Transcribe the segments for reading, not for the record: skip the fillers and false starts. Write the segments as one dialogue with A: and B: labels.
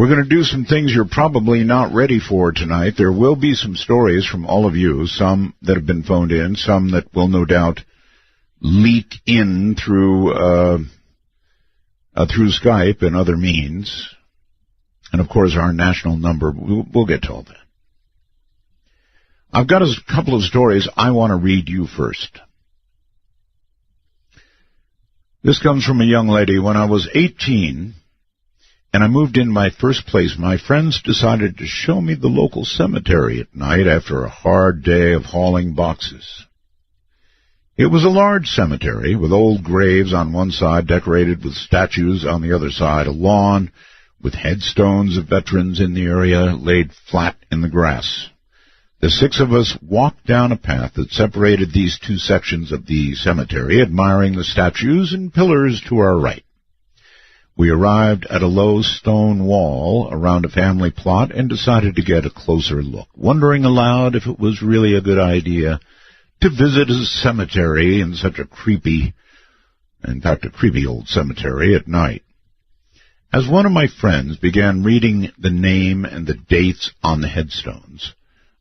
A: We're going to do some things you're probably not ready for tonight. There will be some stories from all of you, some that have been phoned in, some that will no doubt leak in through Skype and other means. And, of course, our national number. We'll get to all that. I've got a couple of stories I want to read you first. This comes from a young lady. When I was 18 and I moved in my first place, my friends decided to show me the local cemetery at night after a hard day of hauling boxes. It was a large cemetery with old graves on one side decorated with statues on the other side, a lawn with headstones of veterans in the area laid flat in the grass. The six of us walked down a path that separated these two sections of the cemetery, admiring the statues and pillars to our right. We arrived at a low stone wall around a family plot and decided to get a closer look, wondering aloud if it was really a good idea to visit a cemetery in such a creepy old cemetery at night. As one of my friends began reading the name and the dates on the headstones,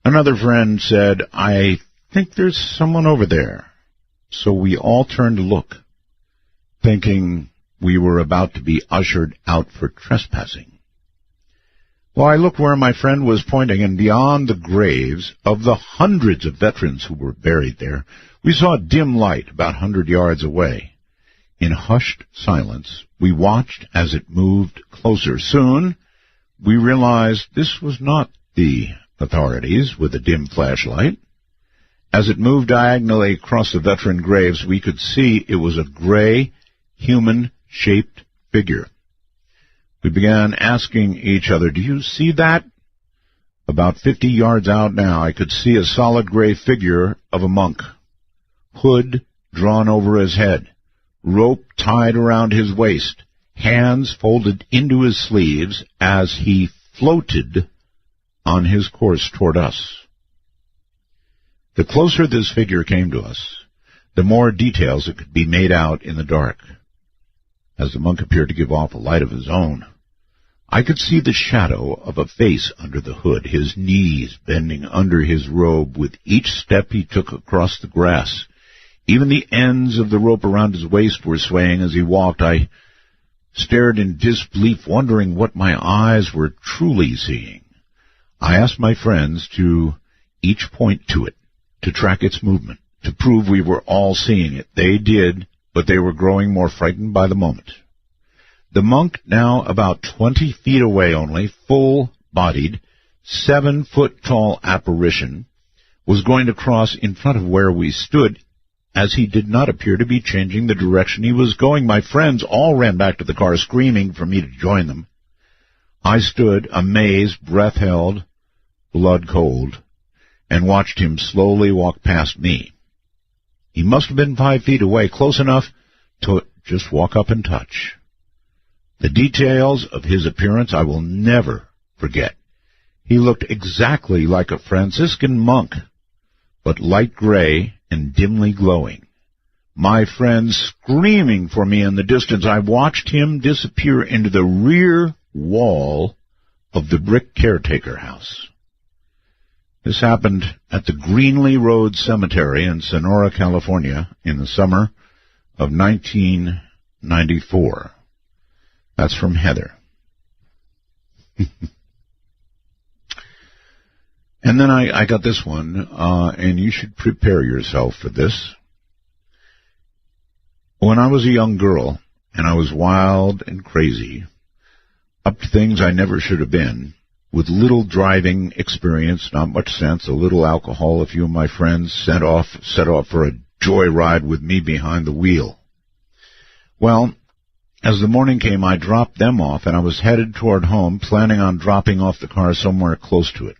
A: another friend said, "I think there's someone over there." So we all turned to look, thinking we were about to be ushered out for trespassing. Well, I looked where my friend was pointing, and beyond the graves of the hundreds of veterans who were buried there, we saw a dim light about 100 yards away. In hushed silence, we watched as it moved closer. Soon, we realized this was not the authorities with a dim flashlight. As it moved diagonally across the veteran graves, we could see it was a gray, human-shaped figure. We began asking each other, "Do you see that?" About 50 yards out now, I could see a solid gray figure of a monk, hood drawn over his head, rope tied around his waist, hands folded into his sleeves as he floated on his course toward us. The closer this figure came to us, the more details it could be made out in the dark. As the monk appeared to give off a light of his own, I could see the shadow of a face under the hood, his knees bending under his robe with each step he took across the grass. Even the ends of the rope around his waist were swaying as he walked. I stared in disbelief, wondering what my eyes were truly seeing. I asked my friends to each point to it, to track its movement, to prove we were all seeing it. They did, but they were growing more frightened by the moment. The monk, now about 20 feet away only, full-bodied, 7-foot-tall apparition, was going to cross in front of where we stood, as he did not appear to be changing the direction he was going. My friends all ran back to the car, screaming for me to join them. I stood, amazed, breath held, blood cold, and watched him slowly walk past me. He must have been 5 feet away, close enough to just walk up and touch. The details of his appearance I will never forget. He looked exactly like a Franciscan monk, but light gray and dimly glowing. My friends screaming for me in the distance, I watched him disappear into the rear wall of the brick caretaker house. This happened at the Greenlee Road Cemetery in Sonora, California, in the summer of 1994. That's from Heather. And then I got this one, and you should prepare yourself for this. When I was a young girl, and I was wild and crazy, up to things I never should have been, with little driving experience, not much sense, a little alcohol, a few of my friends set off for a joyride with me behind the wheel. Well, as the morning came, I dropped them off, and I was headed toward home, planning on dropping off the car somewhere close to it.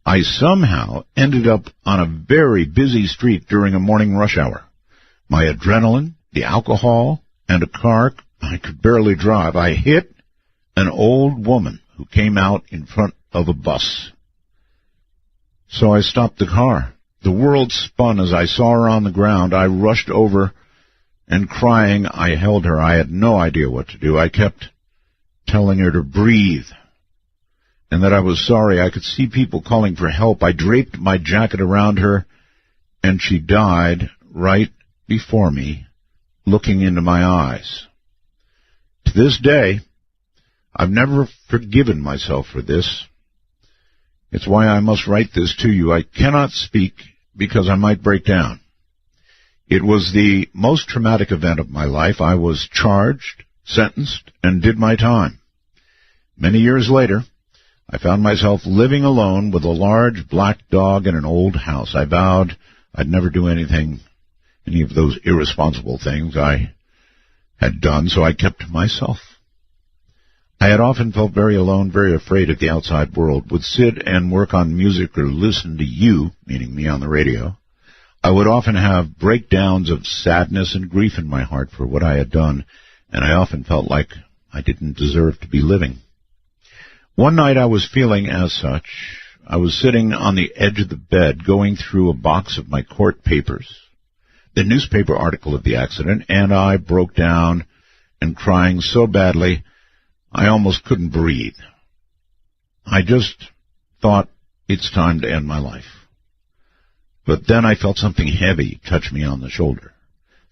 A: I somehow ended up on a very busy street during a morning rush hour. My adrenaline, the alcohol, and a car I could barely drive. I hit an old woman who came out in front of a bus. So I stopped the car. The world spun as I saw her on the ground. I rushed over, and crying, I held her. I had no idea what to do. I kept telling her to breathe, and that I was sorry. I could see people calling for help. I draped my jacket around her, and she died right before me, looking into my eyes. To this day, I've never forgiven myself for this. It's why I must write this to you. I cannot speak because I might break down. It was the most traumatic event of my life. I was charged, sentenced, and did my time. Many years later, I found myself living alone with a large black dog in an old house. I vowed I'd never do any of those irresponsible things I had done, so I kept to myself. I had often felt very alone, very afraid of the outside world, would sit and work on music or listen to you, meaning me on the radio. I would often have breakdowns of sadness and grief in my heart for what I had done, and I often felt like I didn't deserve to be living. One night I was feeling as such. I was sitting on the edge of the bed, going through a box of my court papers, the newspaper article of the accident, and I broke down and crying so badly I almost couldn't breathe. I just thought it's time to end my life. But then I felt something heavy touch me on the shoulder,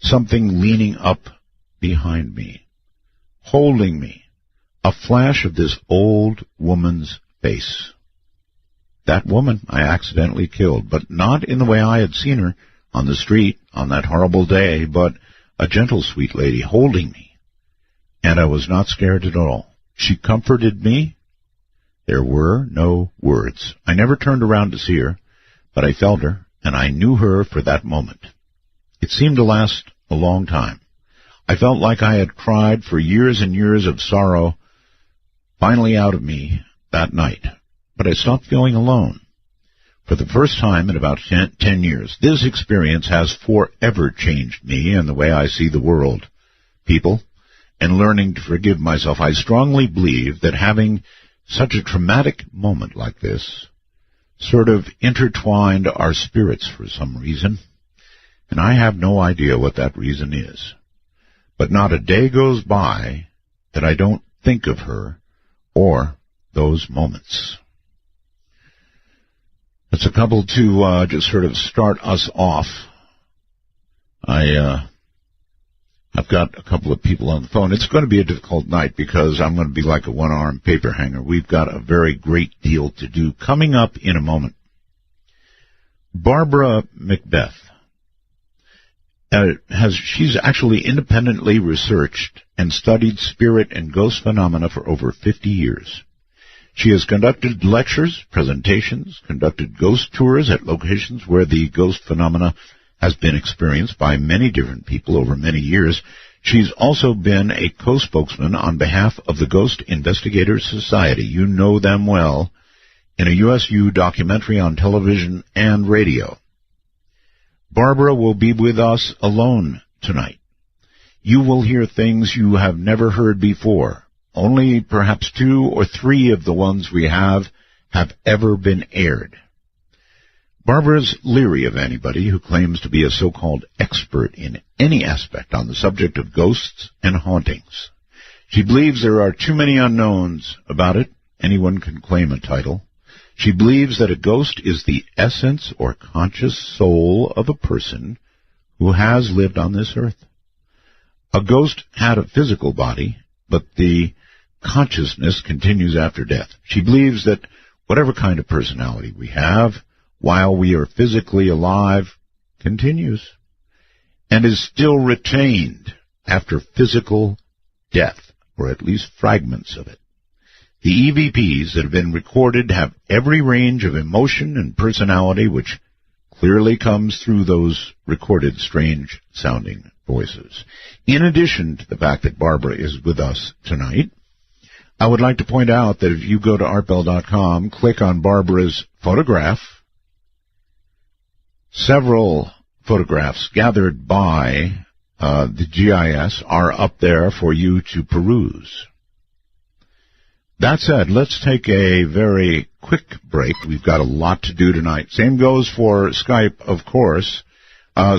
A: something leaning up behind me, holding me, a flash of this old woman's face. That woman I accidentally killed, but not in the way I had seen her on the street on that horrible day, but a gentle, sweet lady holding me. And I was not scared at all. She comforted me. There were no words. I never turned around to see her, but I felt her, and I knew her for that moment. It seemed to last a long time. I felt like I had cried for years and years of sorrow, finally out of me that night. But I stopped feeling alone. For the first time in about 10 years, this experience has forever changed me and the way I see the world, people, and learning to forgive myself. I strongly believe that having such a traumatic moment like this sort of intertwined our spirits for some reason, and I have no idea what that reason is. But not a day goes by that I don't think of her or those moments. It's a couple to just sort of start us off. I've got a couple of people on the phone. It's going to be a difficult night because I'm going to be like a one-armed paper hanger. We've got a very great deal to do coming up in a moment. Barbara Macbeth, she's actually independently researched and studied spirit and ghost phenomena for over 50 years. She has conducted lectures, presentations, conducted ghost tours at locations where the ghost phenomena has been experienced by many different people over many years. She's also been a co-spokesman on behalf of the Ghost Investigators Society. You know them well, in a USU documentary on television and radio. Barbara will be with us alone tonight. You will hear things you have never heard before. Only perhaps 2 or 3 of the ones we have ever been aired. Barbara's leery of anybody who claims to be a so-called expert in any aspect on the subject of ghosts and hauntings. She believes there are too many unknowns about it. Anyone can claim a title. She believes that a ghost is the essence or conscious soul of a person who has lived on this earth. A ghost had a physical body, but the consciousness continues after death. She believes that whatever kind of personality we have, while we are physically alive, continues and is still retained after physical death, or at least fragments of it. The EVPs that have been recorded have every range of emotion and personality which clearly comes through those recorded strange-sounding voices. In addition to the fact that Barbara is with us tonight, I would like to point out that if you go to artbell.com, click on Barbara's photograph, several photographs gathered by the GIS are up there for you to peruse. That said, let's take a very quick break. We've got a lot to do tonight. Same goes for Skype, of course.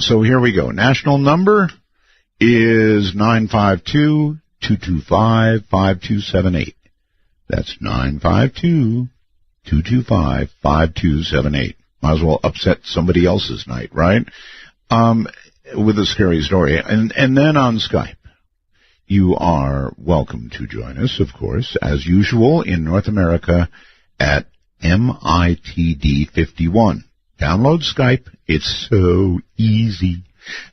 A: So here we go. National number is 952-225-5278. That's 952-225-5278. 225-5278. Might as well upset somebody else's night, right? With a scary story. And then on Skype, you are welcome to join us, of course, as usual, in North America at MITD51. Download Skype. It's so easy.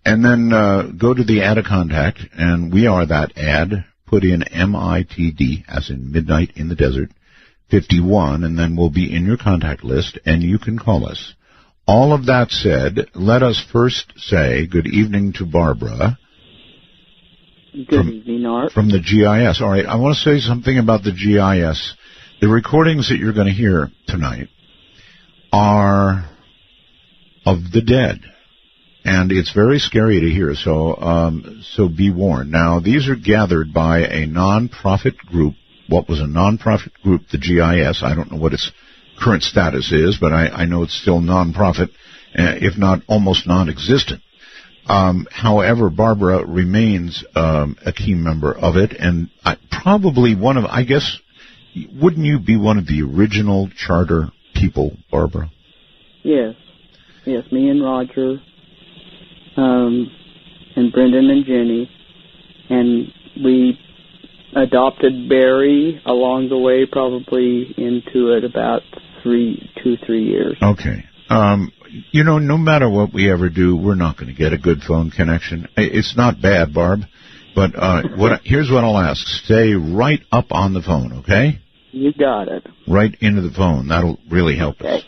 A: And then go to the add a contact, and we are that ad. Put in MITD, as in Midnight in the Desert, 51, and then we'll be in your contact list, and you can call us. All of that said, let us first say good evening to Barbara.
B: Good evening, Art.
A: From the GIS. All right, I want to say something about the GIS. The recordings that you're going to hear tonight are of the dead. And it's very scary to hear, so be warned. Now, these are gathered by a non-profit group. What was a non-profit group, the GIS? I don't know what its current status is, but I know it's still non-profit, if not almost non-existent. However, Barbara remains a key member of it, and probably I guess, wouldn't you be one of the original charter people, Barbara?
B: Yes. Yes, me and Roger. And Brendan and Jenny, and we adopted Barry along the way, probably into it about 3 years.
A: Okay. No matter what we ever do, we're not going to get a good phone connection. It's not bad, Barb, but here's what I'll ask. Stay right up on the phone, okay?
B: You got it.
A: Right into the phone. That'll really help us.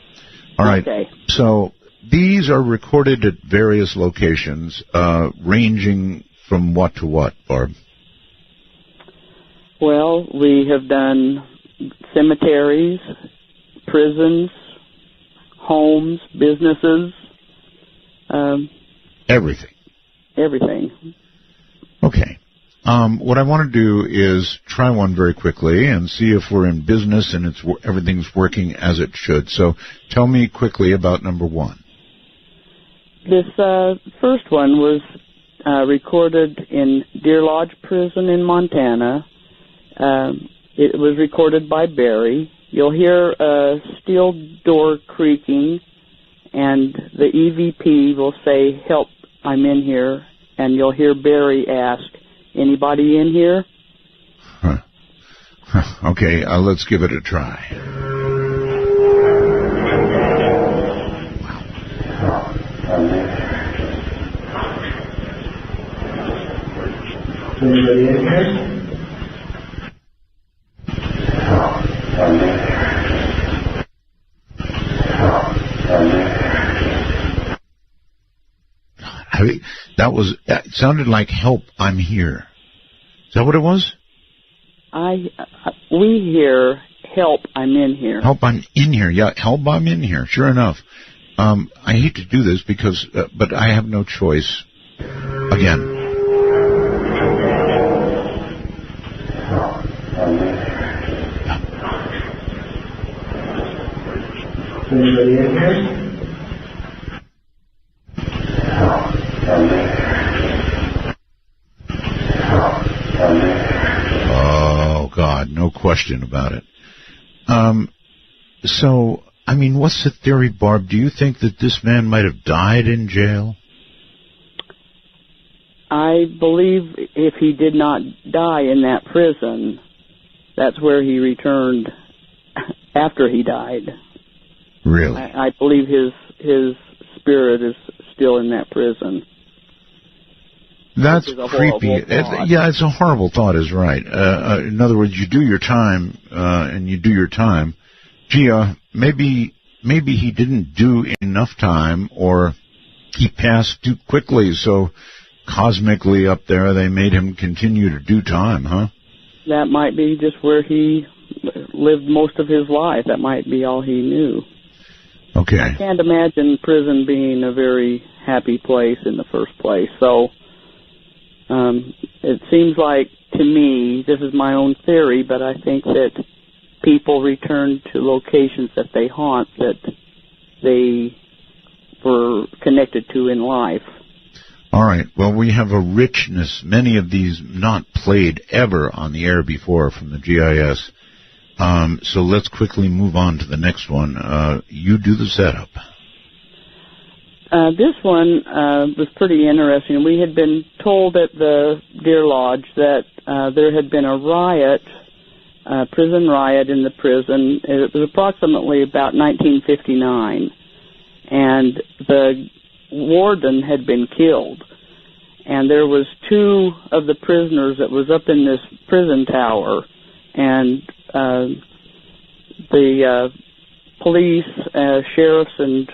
A: All right.
B: Okay.
A: So these are recorded at various locations, ranging from what to what, Barb?
B: Well, we have done cemeteries, prisons, homes, businesses.
A: Everything.
B: Everything.
A: Okay. What I want to do is try one very quickly and see if we're in business and everything's working as it should. So tell me quickly about number one.
B: This first one was recorded in Deer Lodge Prison in Montana. It was recorded by Barry. You'll hear a steel door creaking, and the EVP will say, "Help, I'm in here," and you'll hear Barry ask, "Anybody in here?"
A: Huh. Okay, let's give it a try.
B: Anybody in here?
A: It sounded like "Help, I'm here." Is that what it was?
B: We hear, "Help, I'm in here."
A: Help, I'm in here. Yeah, help, I'm in here. Sure enough. I hate to do this but I have no choice. Again.
B: Anybody in here?
A: Oh, God, no question about it. What's the theory, Barb? Do you think that this man might have died in jail?
B: I believe if he did not die in that prison, that's where he returned after he died.
A: Really?
B: I believe his spirit is still in that prison.
A: That's creepy. It's a horrible thought, is right. In other words, you do your time, and you do your time. Gee, maybe he didn't do enough time, or he passed too quickly, so cosmically up there they made him continue to do time, huh?
B: That might be just where he lived most of his life. That might be all he knew.
A: Okay.
B: I can't imagine prison being a very happy place in the first place. So it seems like, to me, this is my own theory, but I think that people return to locations that they haunt, that they were connected to in life.
A: All right. Well, we have a richness, many of these not played ever on the air before from the GIS. So let's quickly move on to the next one. You do the setup.
B: This one was pretty interesting. We had been told at the Deer Lodge that there had been a riot, prison riot in the prison. It was approximately about 1959, and the warden had been killed. And there was 2 of the prisoners that was up in this prison tower, and the police, sheriffs, and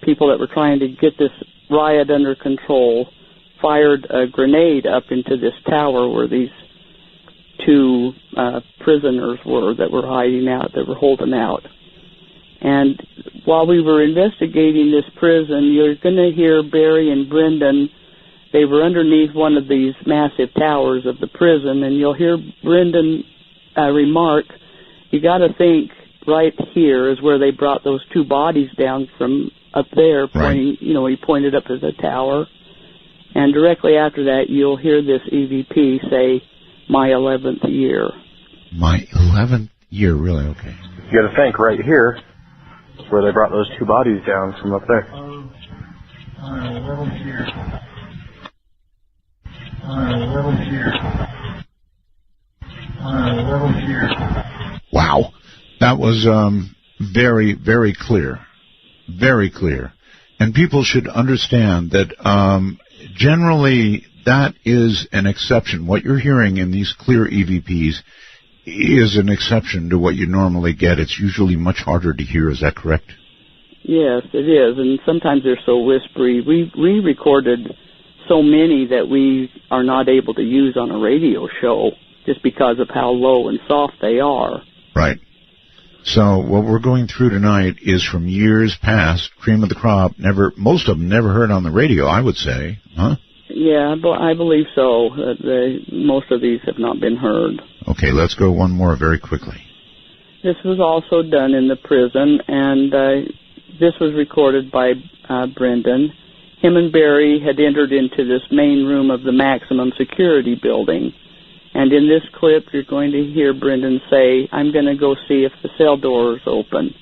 B: people that were trying to get this riot under control fired a grenade up into this tower where these 2 prisoners were that were hiding out, that were holding out. And while we were investigating this prison, you're going to hear Barry and Brendan. They were underneath one of these massive towers of the prison, and you'll hear Brendan remark, "You got to think right here is where they brought those 2 bodies down from up there." Pointing,
A: right.
B: He pointed up to the tower. And directly after that, you'll hear this EVP say, "My 11th year."
A: My 11th year, really? Okay.
C: You got to think right here is where they brought those 2 bodies down from up there.
D: My 11th year. My 11th year. My 11th year.
A: Wow. That was very, very clear. Very clear. And people should understand that generally that is an exception. What you're hearing in these clear EVPs is an exception to what you normally get. It's usually much harder to hear. Is that correct?
B: Yes, it is. And sometimes they're so whispery. We recorded so many that we are not able to use on a radio show just because of how low and soft they are.
A: Right. So what we're going through tonight is from years past, cream of the crop, most of them never heard on the radio, I would say, huh?
B: Yeah, I believe so. Most of these have not been heard.
A: Okay, let's go one more very quickly.
B: This was also done in the prison, and this was recorded by Brendan. Him and Barry had entered into this main room of the maximum security building. And in this clip, you're going to hear Brendan say, "I'm going to go see if the cell door is open."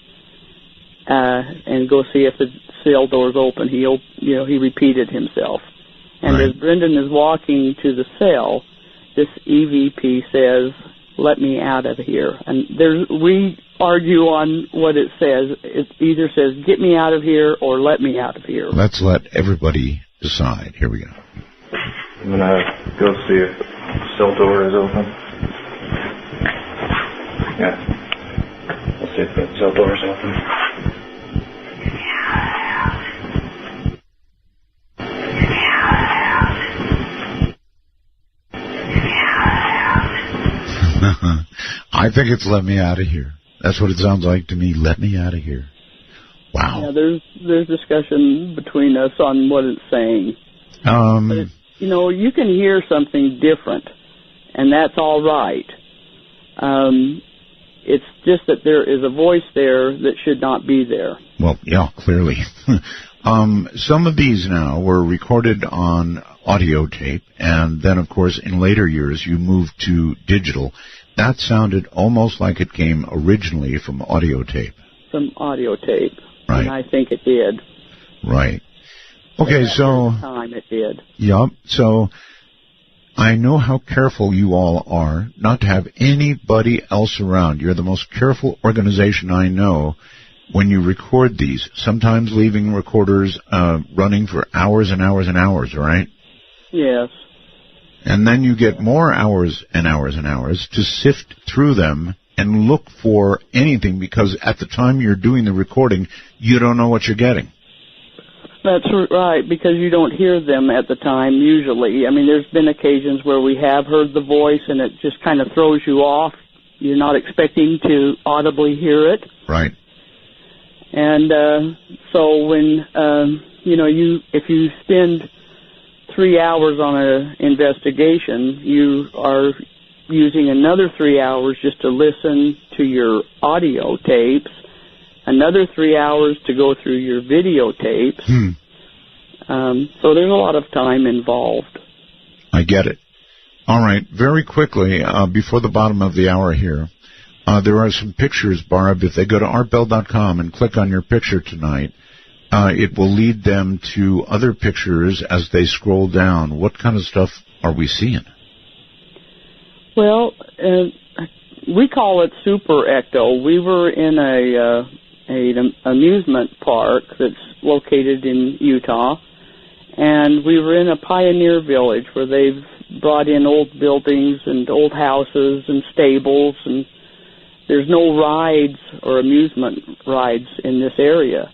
B: And go see if the cell door is open. He repeated himself. And
A: right.
B: As Brendan is walking to the cell, this EVP says, "Let me out of here." And we argue on what it says. It either says, "Get me out of here," or "Let me out of here."
A: Let's let everybody decide. Here we go.
C: I'm going to go see if the cell door is open. Yeah. Let's see if the cell door is open.
A: I think it's "Let me out of here." That's what it sounds like to me. Let me out of here. Wow.
B: Yeah, there's discussion between us on what it's saying. But you can hear something different, and that's all right. It's just that there is a voice there that should not be there.
A: Well, yeah, clearly. Some of these now were recorded on audio tape, and then, of course, in later years, you moved to digital. That sounded almost like it came originally from audio tape.
B: From audio tape.
A: Right.
B: And I think it did.
A: Right. Okay, so...
B: time it did.
A: Yep. So I know how careful you all are not to have anybody else around. You're the most careful organization I know when you record these, sometimes leaving recorders running for hours and hours and hours, right?
B: Yes.
A: And then you get more hours and hours and hours to sift through them and look for anything, because at the time you're doing the recording, you don't know what you're getting.
B: That's right, because you don't hear them at the time usually. I mean, there's been occasions where we have heard the voice and it just kind of throws you off. You're not expecting to audibly hear it.
A: Right.
B: And so when, if you spend 3 hours on an investigation, you are using another 3 hours just to listen to your audio tapes, another 3 hours to go through your videotapes. So there's a lot of time involved.
A: I get it. All right, very quickly, before the bottom of the hour here, There are some pictures, Barb. If they go to artbell.com and click on your picture tonight, it will lead them to other pictures as they scroll down. What kind of stuff are we seeing?
B: Well, we call it super ecto. We were in an amusement park that's located in Utah, and we were in a pioneer village where they've brought in old buildings and old houses and stables, and there's no rides or amusement rides in this area.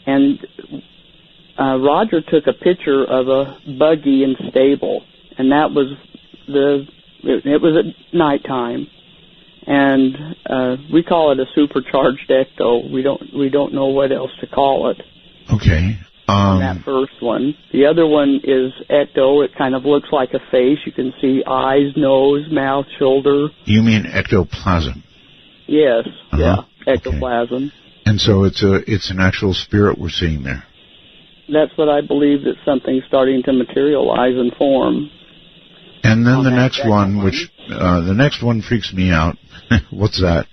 B: And Roger took a picture of a buggy and stable, and that was it was at nighttime, and we call it a supercharged ecto. We don't know what else to call it.
A: Okay.
B: That first one. The other one is ecto. It kind of looks like a face. You can see eyes, nose, mouth, shoulder.
A: You mean ectoplasm?
B: Yes.
A: Uh-huh.
B: Yeah. Ectoplasm.
A: Okay. And so it's an actual spirit we're seeing there.
B: That's what I believe, that something's starting to materialize and form.
A: And then the next one, which the next one freaks me out. What's that?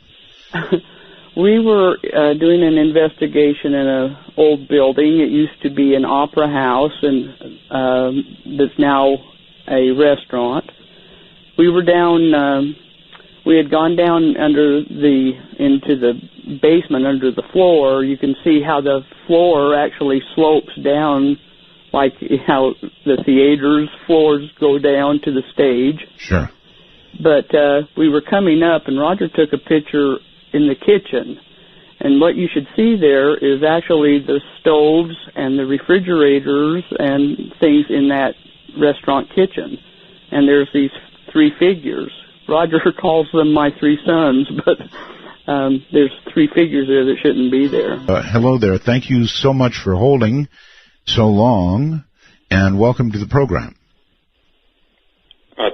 B: We were doing an investigation in an old building. It used to be an opera house, and that's now a restaurant. We were down. We had gone down into the basement under the floor. You can see how the floor actually slopes down, like how the theater's floors go down to the stage.
A: Sure.
B: But we were coming up, and Roger took a picture in the kitchen. And what you should see there is actually the stoves and the refrigerators and things in that restaurant kitchen. And there's these three figures. Roger calls them my three sons, but there's three figures there that shouldn't be there.
A: Hello there. Thank you so much for holding so long, and welcome to the program.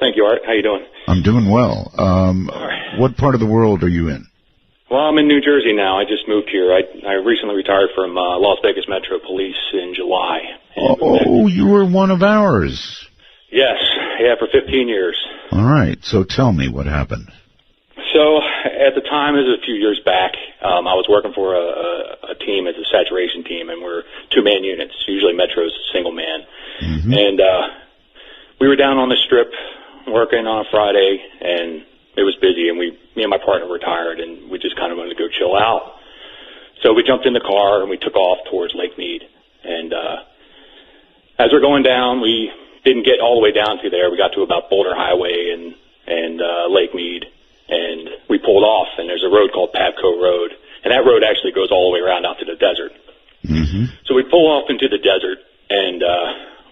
E: Thank you, Art. How you doing?
A: I'm doing well. What part of the world are you in?
E: Well, I'm in New Jersey now. I just moved here. I recently retired from Las Vegas Metro Police in July.
A: Oh, you were one of ours.
E: Yes. Yeah, for 15 years.
A: All right. So tell me what happened.
E: So at the time, it was a few years back, I was working for a team as a saturation team, and we're two-man units. Usually Metro's single man. Mm-hmm. And we were down on the strip working on a Friday, and it was busy, and me and my partner were tired, and we just kind of wanted to go chill out. So we jumped in the car, and we took off towards Lake Mead. And as we're going down, we didn't get all the way down to there. We got to about Boulder Highway and Lake Mead, and we pulled off, and there's a road called Pabco Road, and that road actually goes all the way around out to the desert.
A: Mm-hmm.
E: So we pull off into the desert, and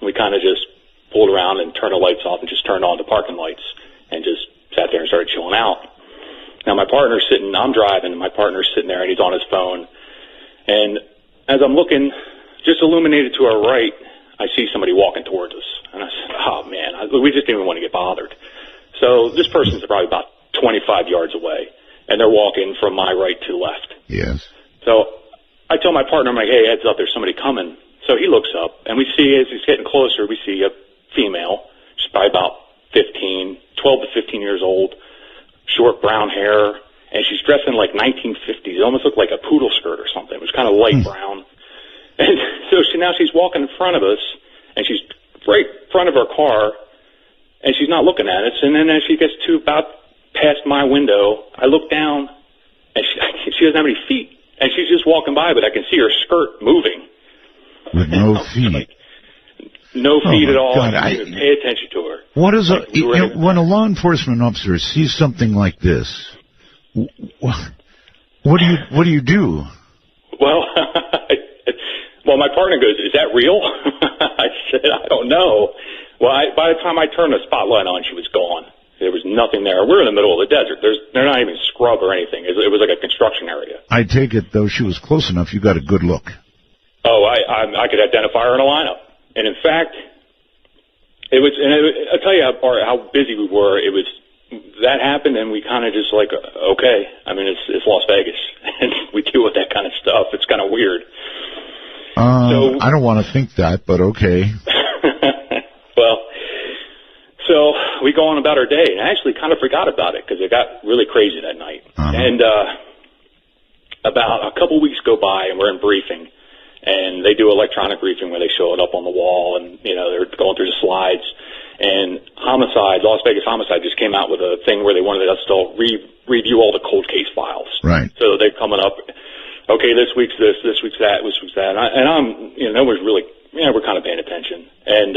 E: we kind of just pulled around and turned the lights off and just turned on the parking lights and just sat there and started chilling out. Now I'm driving, and my partner's sitting there, and he's on his phone. And as I'm looking, just illuminated to our right, I see somebody walking towards us. And I said, oh, man, we just didn't even want to get bothered. So this person's probably about 25 yards away, and they're walking from my right to left.
A: Yes.
E: So I tell my partner, I'm like, hey, heads up, there's somebody coming. So he looks up, and we see, as he's getting closer, we see a female. She's probably about 12 to 15 years old, short brown hair, and she's dressed in like 1950s. It almost looked like a poodle skirt or something. It was kind of light brown. And so now she's walking in front of us, and she's right in front of our car, and she's not looking at us. And then as she gets to about past my window, I look down, and she doesn't have any feet. And she's just walking by, but I can see her skirt moving.
A: With no feet.
E: No feet at all.
A: God,
E: I didn't pay attention to her.
A: What is when a law enforcement officer sees something like this? What do you do?
E: Well, my partner goes, "Is that real?" I said, "I don't know." Well, by the time I turned the spotlight on, she was gone. There was nothing there. We're in the middle of the desert. They're not even scrub or anything. It was like a construction area. I
A: take it, though, she was close enough, you got a good look.
E: Oh, I could identify her in a lineup. And in fact, I'll tell you how busy we were. That happened, and we kind of just like, okay. I mean, it's Las Vegas, and we deal with that kind of stuff. It's kind of weird.
A: I don't want to think that, but okay.
E: Well, so we go on about our day, and I actually kind of forgot about it because it got really crazy that night. And about a couple weeks go by, and we're in briefing, and they do electronic briefing where they show it up on the wall, and they're going through the slides. And Las Vegas Homicide just came out with a thing where they wanted us to review all the cold case files.
A: Right.
E: So they're coming up. Okay, this week's this week's that, this week's that, and I'm nobody's really we're kind of paying attention, and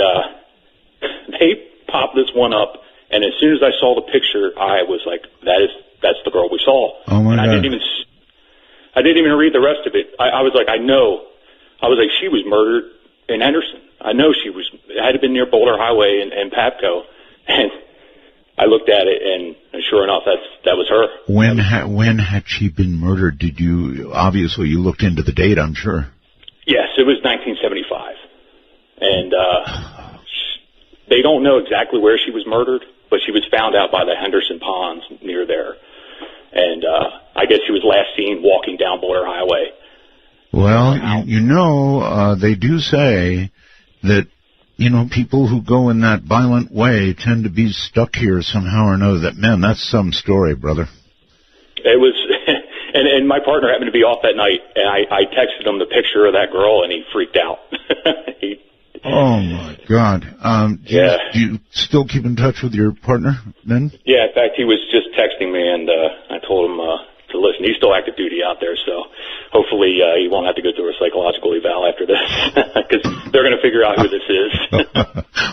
E: they popped this one up, and as soon as I saw the picture, I was like, that's the girl we saw.
A: Oh my God!
E: I didn't even read the rest of it. I was like, she was murdered in Henderson. I know it had to been near Boulder Highway and Papco, and I looked at it, and sure enough, that was her.
A: When had she been murdered? Obviously you looked into the date, I'm sure. Yes,
E: it was 1975. And they don't know exactly where she was murdered, but she was found out by the Henderson Ponds near there. And I guess she was last seen walking down Boulder Highway.
A: Well, they do say that people who go in that violent way tend to be stuck here somehow or another. That's some story, brother.
E: It was, and my partner happened to be off that night, and I texted him the picture of that girl, and he freaked out.
A: Oh my God! Do you still keep in touch with your partner then?
E: Yeah, in fact, he was just texting me, and I told him to listen. He's still active duty out there, so hopefully he won't have to go through a psychological eval after this, because they're going to figure out who this is.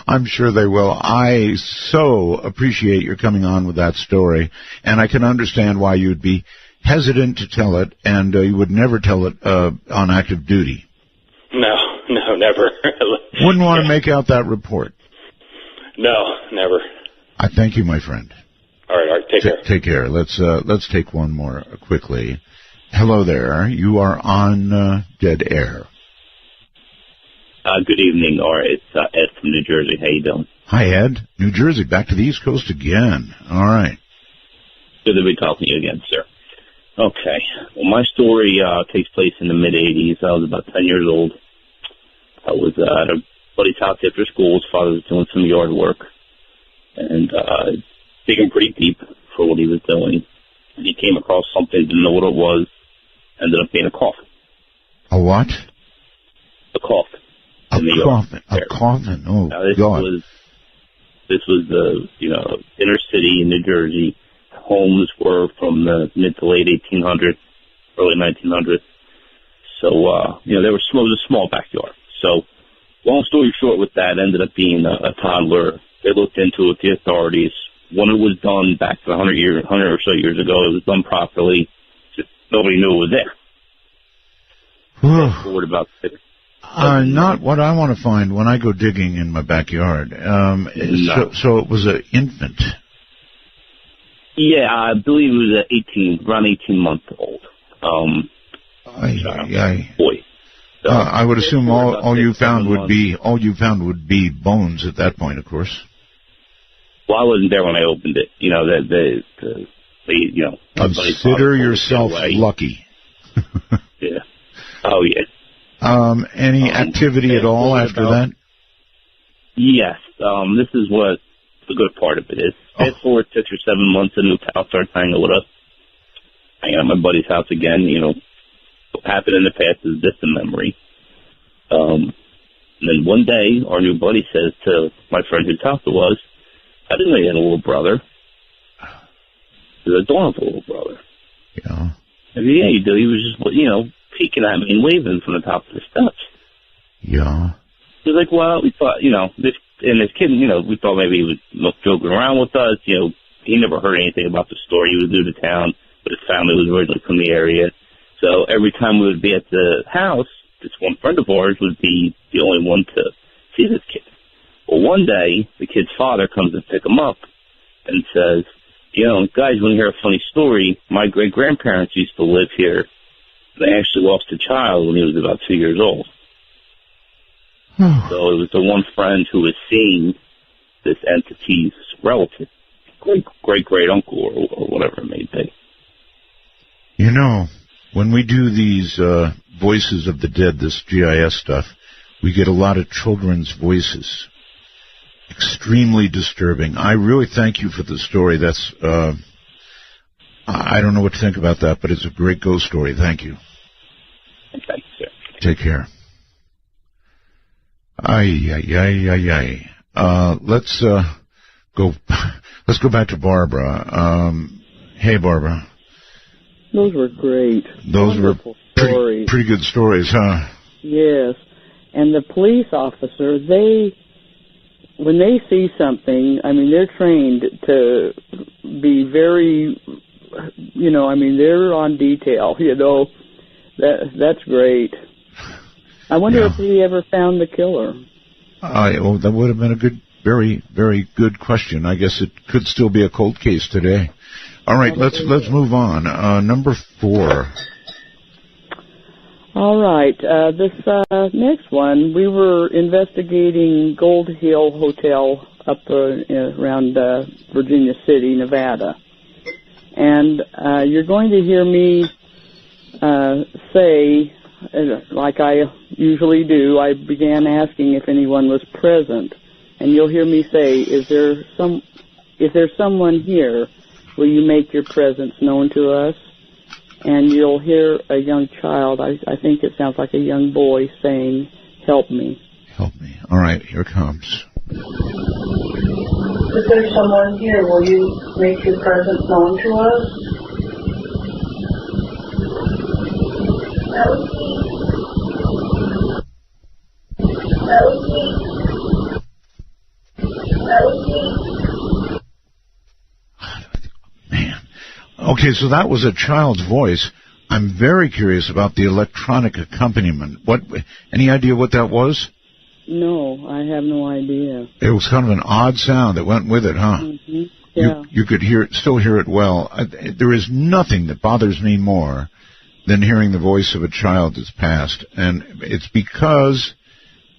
A: I'm sure they will. I so appreciate your coming on with that story, and I can understand why you'd be hesitant to tell it, and you would never tell it on active duty.
E: No, never.
A: Wouldn't want to make out that report.
E: No, never.
A: I thank you, my friend.
E: All right. Take care.
A: Take care. Let's take one more quickly. Hello there. You are on Dead Air.
F: Good evening, or it's Ed from New Jersey. How you doing?
A: Hi, Ed. New Jersey, back to the East Coast again. All right.
F: Good to be talking to you again, sir. Okay. Well, my story takes place in the mid-'80s. I was about 10 years old. I was at a buddy's house after school. His father was doing some yard work, and digging pretty deep for what he was doing. And he came across something, didn't know what it was. Ended up being a coffin.
A: A what?
F: A coffin.
A: A coffin. A coffin. Oh,
F: now, this
A: God.
F: This was the inner city in New Jersey. Homes were from the mid to late 1800s, early 1900s. So there was a small backyard. So, long story short, with that, ended up being a toddler. They looked into it, the authorities. When it was done back to 100 or so years ago, it was done properly. Just nobody knew it was there. Forward about 6.
A: Not what I want to find when I go digging in my backyard. No. So it was an infant.
F: Yeah, I believe it was around 18 months old. Boy. So,
A: I would assume all you found would be bones at that point, of course.
F: Well, I wasn't there when I opened it.
A: Consider yourself lucky.
F: Yeah. Oh, yeah.
A: Any activity at all after that?
F: Yes. This is what the good part of it is. Fast forward 6 or 7 months, a new pal starts hanging with us. Hanging at my buddy's house again. What happened in the past is distant memory. And then one day, our new buddy says to my friend whose house it was, I didn't know you had a little brother. He said, I don't have a little brother.
A: Yeah.
F: I said, yeah, you do. He was just, peeking at me and waving from the top of the steps.
A: Yeah.
F: He was like, well, we thought, this kid, we thought maybe he was joking around with us. He never heard anything about the story. He was new to town, but his family was originally from the area. So every time we would be at the house, this one friend of ours would be the only one to see this kid. Well, one day, the kid's father comes and pick him up and says, guys, want to hear a funny story? My great-grandparents used to live here. They actually lost a child when he was about 2 years old. So it was the one friend who was seeing this entity's relative, great-uncle or whatever it may be.
A: When we do these voices of the dead, this GIS stuff, we get a lot of children's voices. Extremely disturbing. I really thank you for the story. That's I don't know what to think about that, but it's a great ghost story. Thank you.
F: Thank you, sir.
A: Take care. Let's go back to Barbara. Hey, Barbara.
B: Those were great.
A: Those
B: Wonderful
A: were
B: stories.
A: pretty good stories, huh?
B: Yes. And the police officer, when they see something, I mean, they're trained to be very, they're on detail, That's great. I wonder if he ever found the killer.
A: That would have been a very, very good question. I guess it could still be a cold case today. All right, let's move on. Number 4. All
B: right, this next one, we were investigating Gold Hill Hotel up around Virginia City, Nevada. And you're going to hear me say, like I usually do, I began asking if anyone was present. And you'll hear me say, is there someone here? Will you make your presence known to us? And you'll hear a young child, I think it sounds like a young boy, saying, help me.
A: Help me. All right, here it comes.
B: Is there someone here? Will you make your presence known to us? Help me. Help me. Help me.
A: Man. Okay, so that was a child's voice. I'm very curious about the electronic accompaniment. Any idea what that was?
B: No, I have no idea.
A: It was kind of an odd sound that went with it, huh?
B: Mm-hmm. Yeah.
A: You could still hear it well. There is nothing that bothers me more than hearing the voice of a child that's passed. And it's because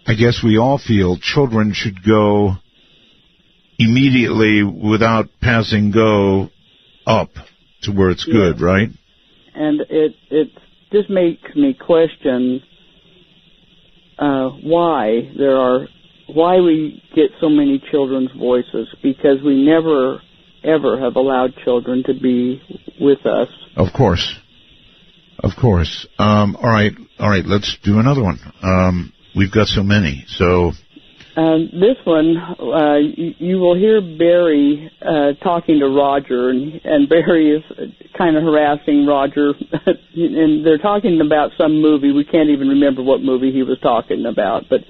A: I guess we all feel children should go immediately without passing go up to where it's good, right?
B: And it just makes me question why we get so many children's voices, because we never ever have allowed children to be with us.
A: Of course. All right, let's do another one. We've got so many, so...
B: This one, you will hear Barry talking to Roger, and Barry is kind of harassing Roger, and they're talking about some movie. We can't even remember what movie he was talking about, but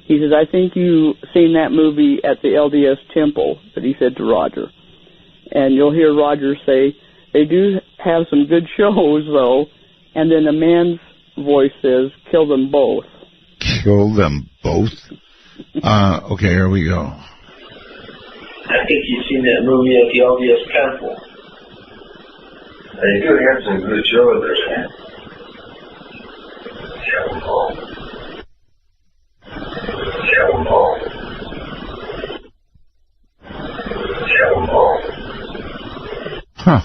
B: he says, I think you've seen that movie at the LDS Temple, that he said to Roger. And you'll hear Roger say, they do have some good shows, though, and then a man's voice says, kill them both.
A: Kill them both? Okay, here we go.
G: I think you've seen that movie at the LDS Temple. They do have some good shows there. Kill them both. Kill them both. Kill them both.
A: Huh.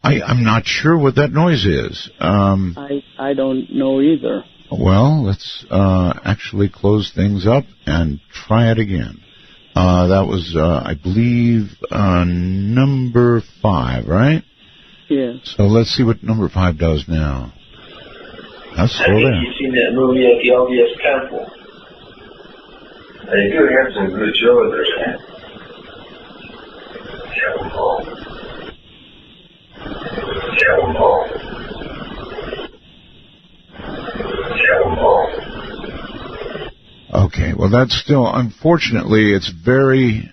A: I'm not sure what that noise is.
B: I don't know either.
A: Well, let's actually close things up and try it again. That was, I believe, number 5, right?
B: Yeah.
A: So let's see what number 5 does now. That's still
G: there. I
A: there.
G: think you've seen that movie at the LDS Temple. They do have some good shows there. Kill them both. Kill them both.
A: Okay, well, that's still, unfortunately, it's very,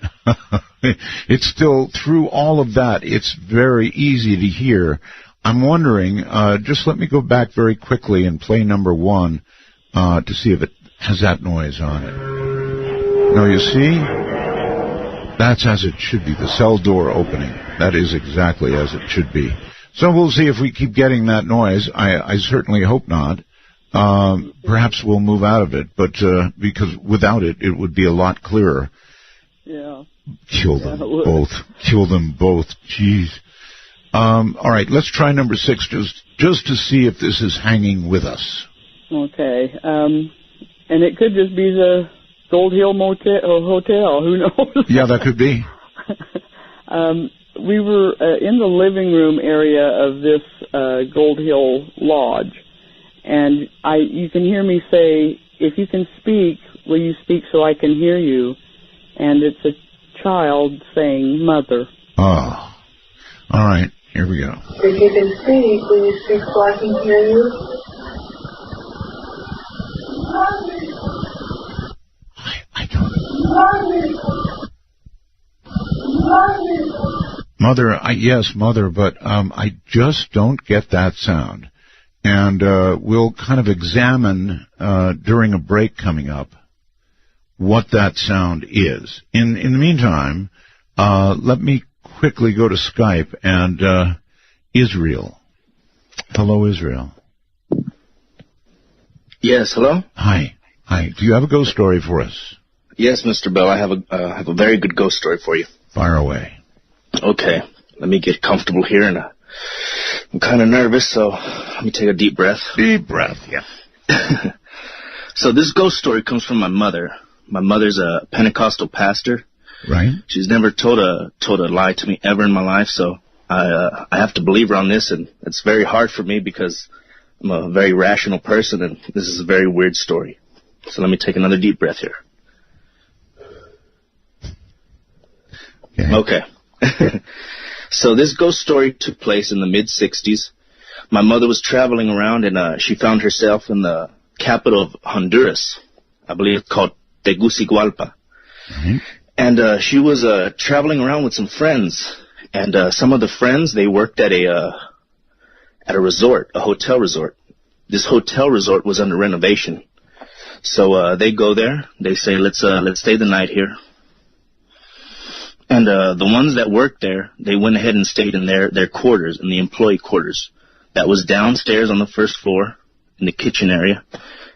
A: it's still, through all of that, it's very easy to hear. I'm wondering, just let me go back very quickly and play number 1 to see if it has that noise on it. Now, you see, that's as it should be, the cell door opening. That is exactly as it should be. So we'll see if we keep getting that noise. I certainly hope not. Perhaps we'll move out of it, but because without it, it would be a lot clearer.
B: Yeah.
A: Kill them both. Kill them both. Jeez. All right, let's try number 6 just to see if this is hanging with us.
B: Okay. And it could just be the Gold Hill Hotel. Who knows?
A: Yeah, that could be.
B: we were in the living room area of this Gold Hill Lodge, and you can hear me say, "If you can speak, will you speak so I can hear you?" And it's a child saying, "Mother."
A: Oh. All right. Here we go.
H: If you can speak, will you speak so I can hear you?
A: I don't. Mother, yes, Mother, but I just don't get that sound. And we'll kind of examine during a break coming up what that sound is. In the meantime, let me quickly go to Skype and Israel. Hello, Israel.
I: Yes, hello?
A: Hi. Do you have a ghost story for us?
I: Yes, Mr. Bell, I have a very good ghost story for you.
A: Fire away.
I: Okay, let me get comfortable here, and I'm kind of nervous, so let me take a deep breath.
A: Deep breath, yeah.
I: So this ghost story comes from my mother. My mother's a Pentecostal pastor.
A: Right.
I: She's never told a lie to me ever in my life, so I have to believe her on this, and it's very hard for me because I'm a very rational person, and this is a very weird story. So let me take another deep breath here. Okay. So this ghost story took place in the mid-'60s. My mother was traveling around, and she found herself in the capital of Honduras. I believe it's called Tegucigalpa. Mm-hmm. And she was traveling around with some friends. And some of the friends, they worked at a resort, a hotel resort. This hotel resort was under renovation. So they go there. They say, let's stay the night here. And the ones that worked there, they went ahead and stayed in their quarters, in the employee quarters. That was downstairs on the first floor, in the kitchen area,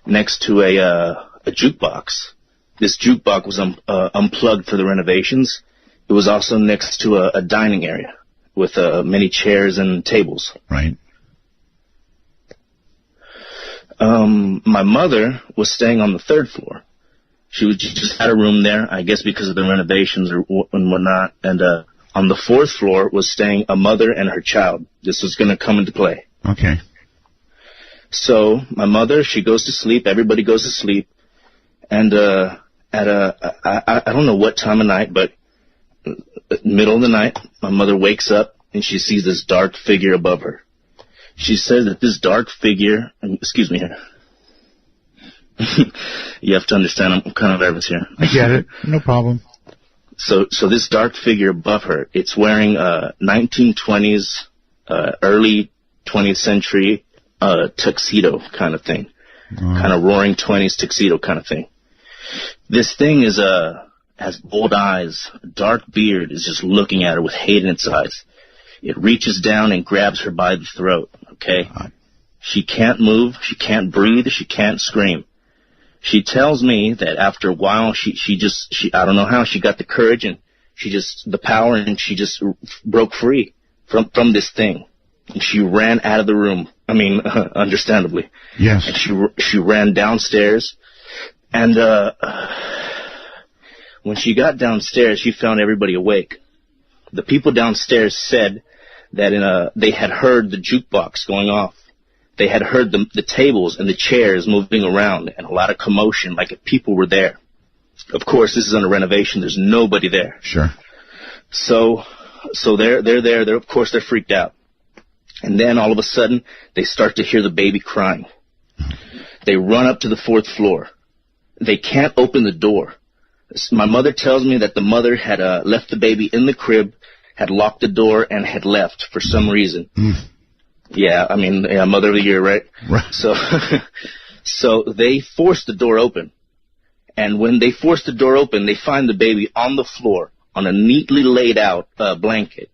I: next to a jukebox. This jukebox was unplugged for the renovations. It was also next to a dining area with many chairs and tables.
A: Right.
I: My mother was staying on the third floor. She just had a room there, I guess because of the renovations and whatnot. And on the fourth floor was staying a mother and her child. This was going to come into play.
A: Okay.
I: So my mother, she goes to sleep. Everybody goes to sleep. And I don't know what time of night, but middle of the night, my mother wakes up and she sees this dark figure above her. She says that this dark figure, excuse me here. You have to understand, I'm kind of nervous here.
A: I get it. No problem.
I: So this dark figure above her, it's wearing 1920s, early 20th century tuxedo kind of thing. Kind of roaring 20s tuxedo kind of thing. This thing has bold eyes, a dark beard, is just looking at her with hate in its eyes. It reaches down and grabs her by the throat, okay? She can't move, she can't breathe, she can't scream. She tells me that after a while, she I don't know how, she got the courage and the power, and she just broke free from this thing. And she ran out of the room. I mean, understandably.
A: Yes.
I: And she ran downstairs, and when she got downstairs, she found everybody awake. The people downstairs said that they had heard the jukebox going off. They had heard the tables and the chairs moving around and a lot of commotion, like if people were there. Of course, this is under renovation. There's nobody there.
A: Sure.
I: So they're there. Of course, they're freaked out. And then all of a sudden, they start to hear the baby crying. They run up to the fourth floor. They can't open the door. My mother tells me that the mother had left the baby in the crib, had locked the door, and had left for some reason. Yeah, I mean, Mother of the Year, right?
A: Right.
I: So they force the door open. And when they force the door open, they find the baby on the floor on a neatly laid out blanket.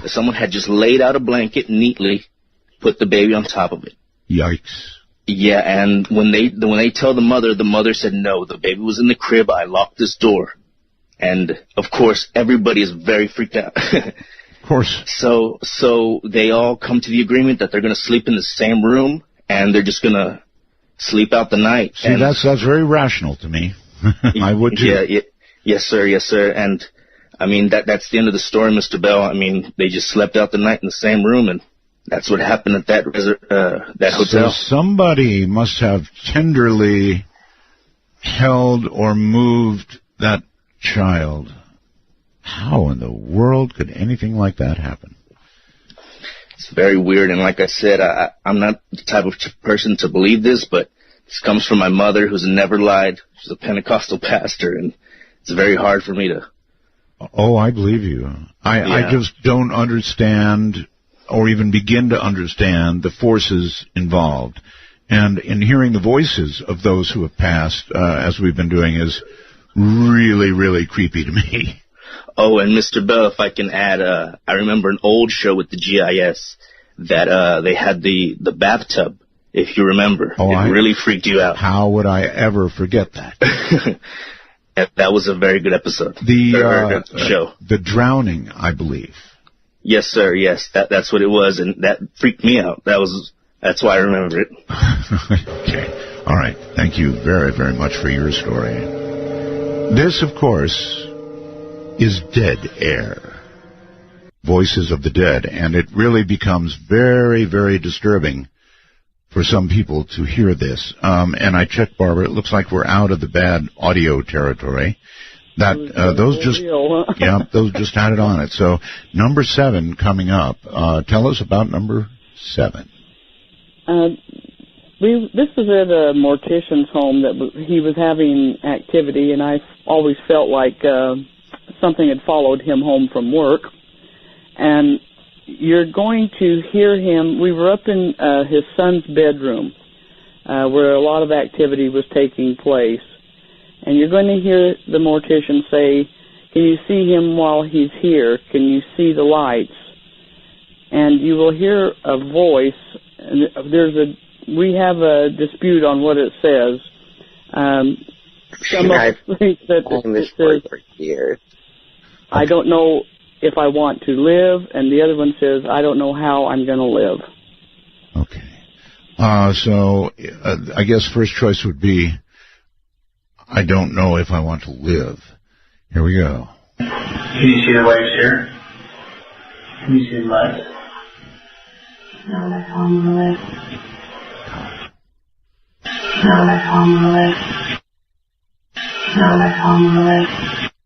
I: Someone had just laid out a blanket neatly, put the baby on top of it.
A: Yikes.
I: Yeah, and when they tell the mother said, no, the baby was in the crib, I locked this door. And, of course, everybody is very freaked out.
A: Of course.
I: So they all come to the agreement that they're going to sleep in the same room, and they're just going to sleep out the night.
A: See, that's very rational to me. I would too.
I: Yeah, yes, sir. And I mean, that's the end of the story, Mr. Bell. I mean, they just slept out the night in the same room, and that's what happened at that hotel.
A: So somebody must have tenderly held or moved that child. How in the world could anything like that happen?
I: It's very weird, and like I said, I'm not the type of person to believe this, but this comes from my mother, who's never lied. She's a Pentecostal pastor, and it's very hard for me to...
A: Oh, I believe you. I just don't understand or even begin to understand the forces involved. And in hearing the voices of those who have passed, as we've been doing, is really, really creepy to me.
I: Oh, and Mr. Bell, if I can add, I remember an old show with the GIS that they had the bathtub, if you remember. Oh, it really freaked you out.
A: How would I ever forget that?
I: That was a very good episode. Very good show.
A: The drowning, I believe.
I: Yes, sir. Yes, that's what it was, and that freaked me out. That's why I remember it.
A: Okay. All right. Thank you very, very much for your story. This, of course, is dead air. Voices of the dead, and it really becomes very, very disturbing for some people to hear this. And I checked, Barbara, it looks like we're out of the bad audio territory. Those just had it on it. So number 7 coming up. Tell us about number 7.
B: This was at a mortician's home that he was having activity, and I always felt like something had followed him home from work. And you're going to hear him. We were up in his son's bedroom where a lot of activity was taking place. And you're going to hear the mortician say, "Can you see him while he's here? Can you see the lights?" And you will hear a voice. And we have a dispute on what it says. Some of us think that it says,
J: for years.
B: "I don't know if I want to live," and the other one says, "I don't know how I'm going to live."
A: Okay. So I guess first choice would be, "I don't know if I want to live." Here we go.
D: Can you see the waves here? Can you see the lights?
H: No, I can't live. No, I can't live. No, I can't live.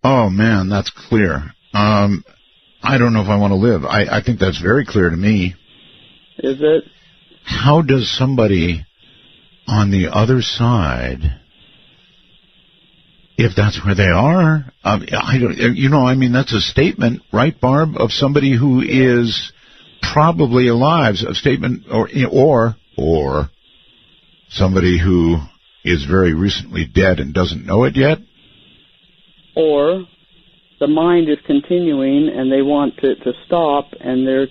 A: Oh, man, that's clear. I don't know if I want to live. I think that's very clear to me.
B: Is it?
A: How does somebody on the other side, if that's where they are, that's a statement, right, Barb, of somebody who is probably alive, a statement, or somebody who is very recently dead and doesn't know it yet?
B: Or the mind is continuing and they want it to stop, and they're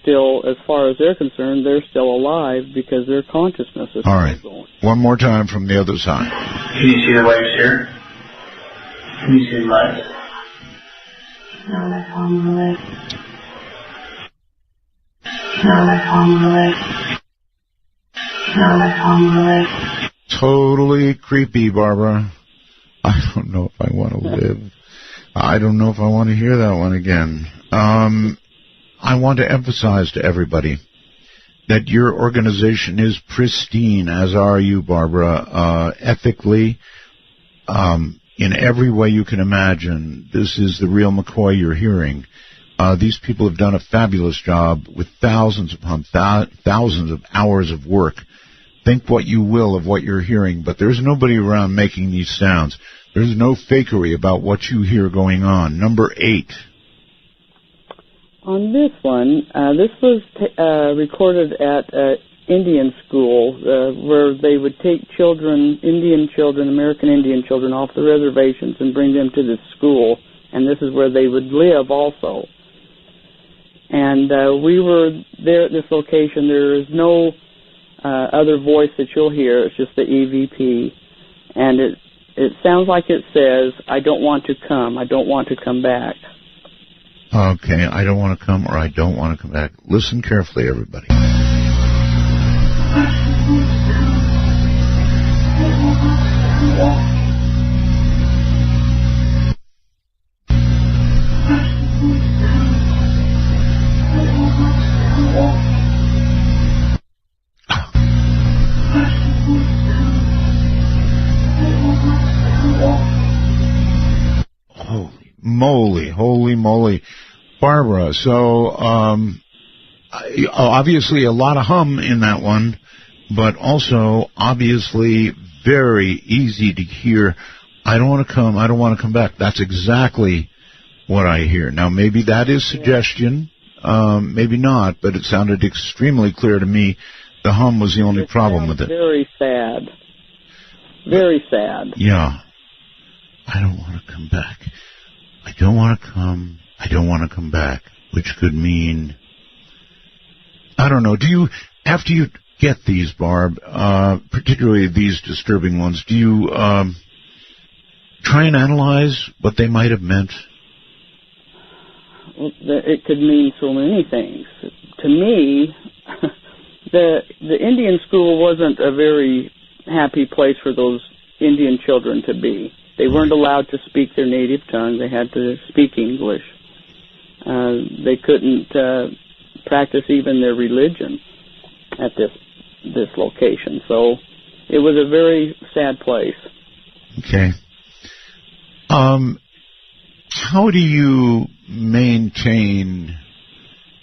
B: still, as far as they're concerned, they're still alive because their consciousness is
A: all right.
B: Still going.
A: One more time from the other side.
D: Can you see the waves here? Can you see the lights?
H: No, I can't live. No, I can't live. No, I can't live.
A: Totally creepy, Barbara. I don't know if I want to live. I don't know if I want to hear that one again. I want to emphasize to everybody that your organization is pristine, as are you, Barbara, ethically, in every way you can imagine. This is the real McCoy you're hearing. These people have done a fabulous job with thousands upon thousands of hours of work. Think what you will of what you're hearing, but there's nobody around making these sounds. There's no fakery about what you hear going on. Number 8.
B: On this one, this was recorded at Indian school where they would take children, American Indian children, off the reservations and bring them to this school, and this is where they would live also. And we were there at this location. There is no other voice that you'll hear. It's just the EVP. And it sounds like it says, "I don't want to come. I don't want to come back."
A: Okay, I don't want to come, or I don't want to come back. Listen carefully, everybody. moly, holy moly. Barbara, so obviously a lot of hum in that one, but also obviously very easy to hear. I don't want to come back. That's exactly what I hear. Now, maybe that is suggestion, maybe not, but it sounded extremely clear to me. The hum was the only problem with it.
B: Very sad. Very sad.
A: Yeah. I don't want to come back. I don't want to come back, which could mean, I don't know. Do you, after you get these, Barb, particularly these disturbing ones, do you try and analyze what they might have meant?
B: It could mean so many things. To me, the Indian school wasn't a very happy place for those Indian children to be. They weren't allowed to speak their native tongue. They had to speak English. They couldn't practice even their religion at this location. So it was a very sad place.
A: Okay. How do you maintain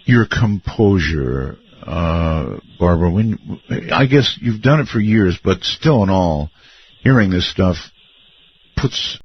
A: your composure, Barbara? I guess you've done it for years, but still in all, hearing this stuff puts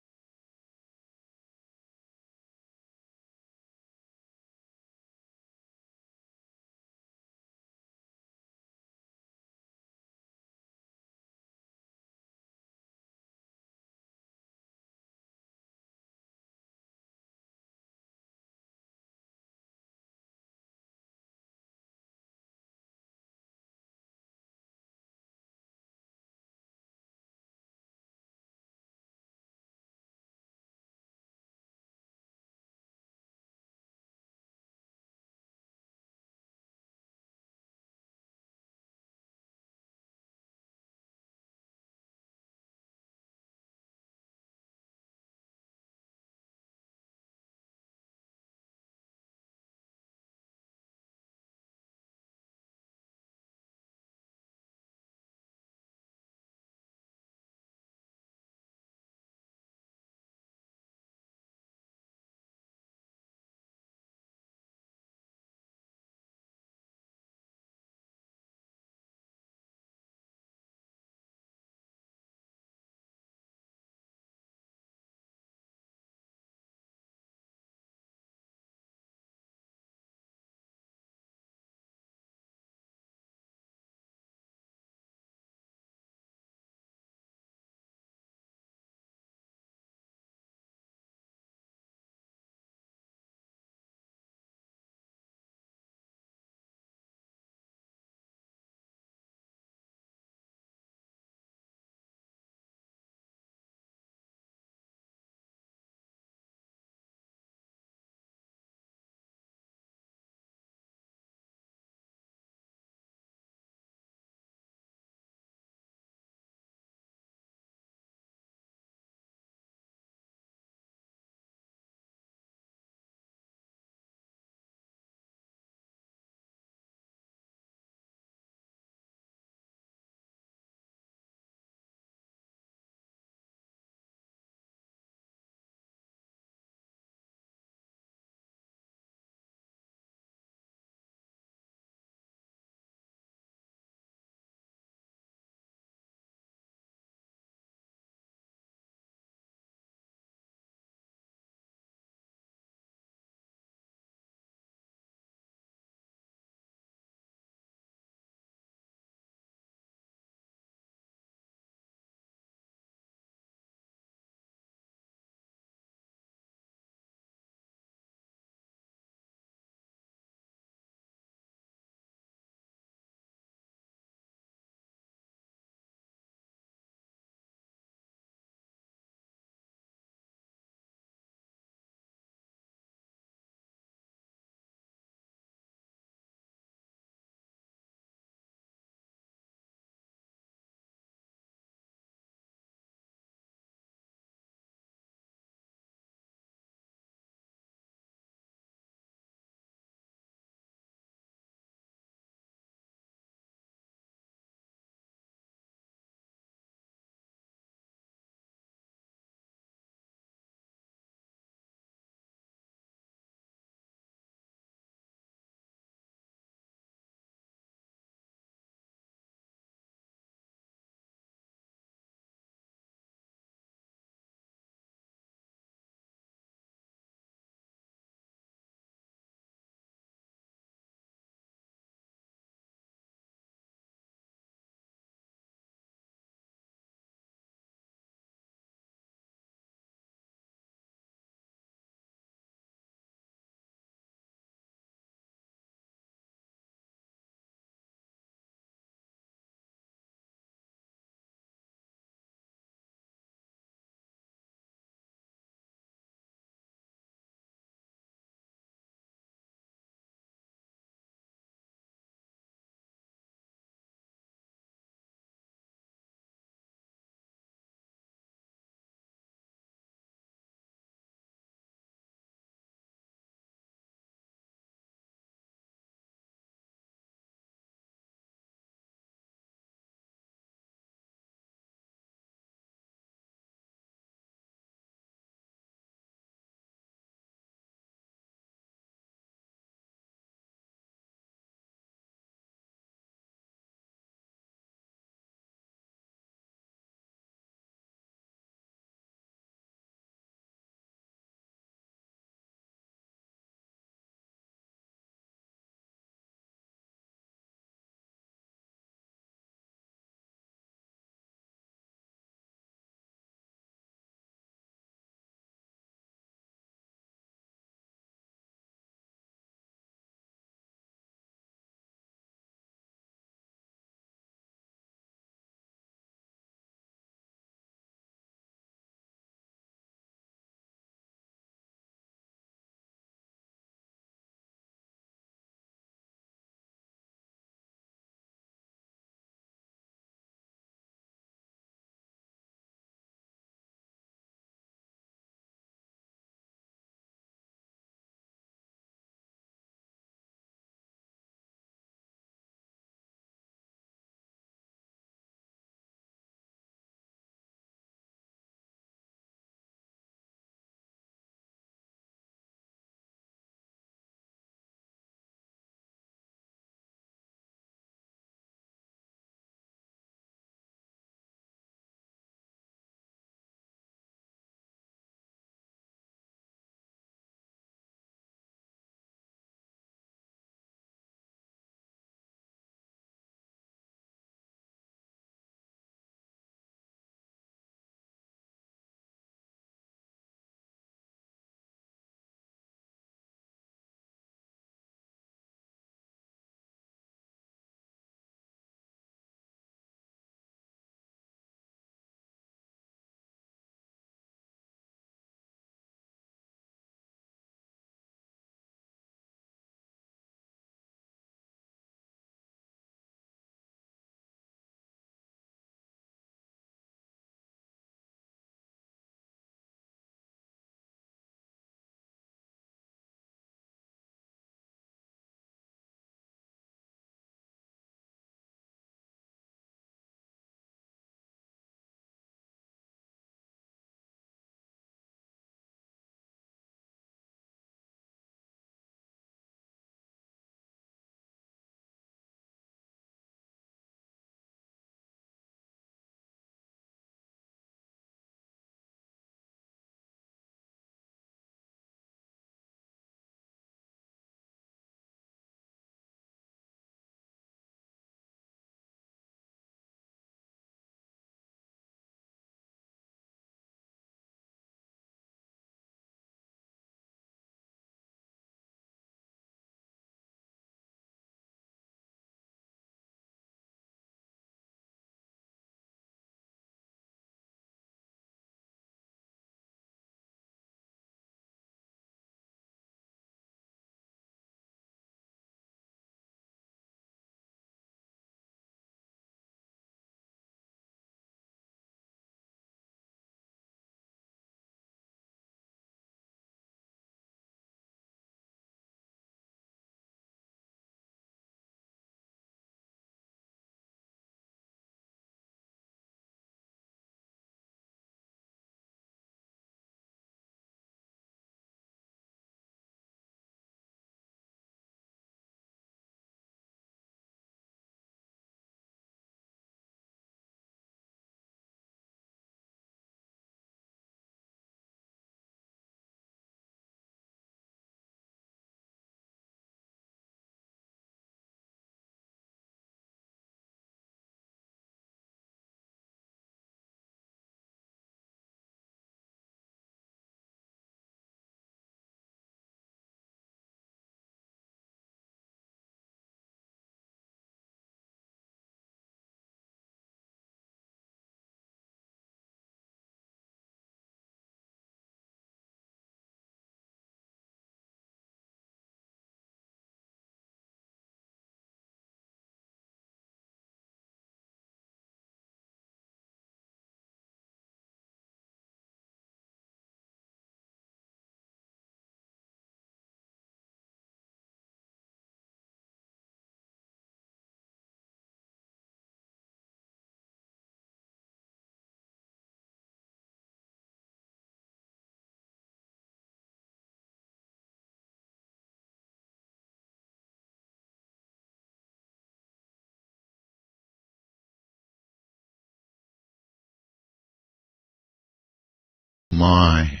A: My.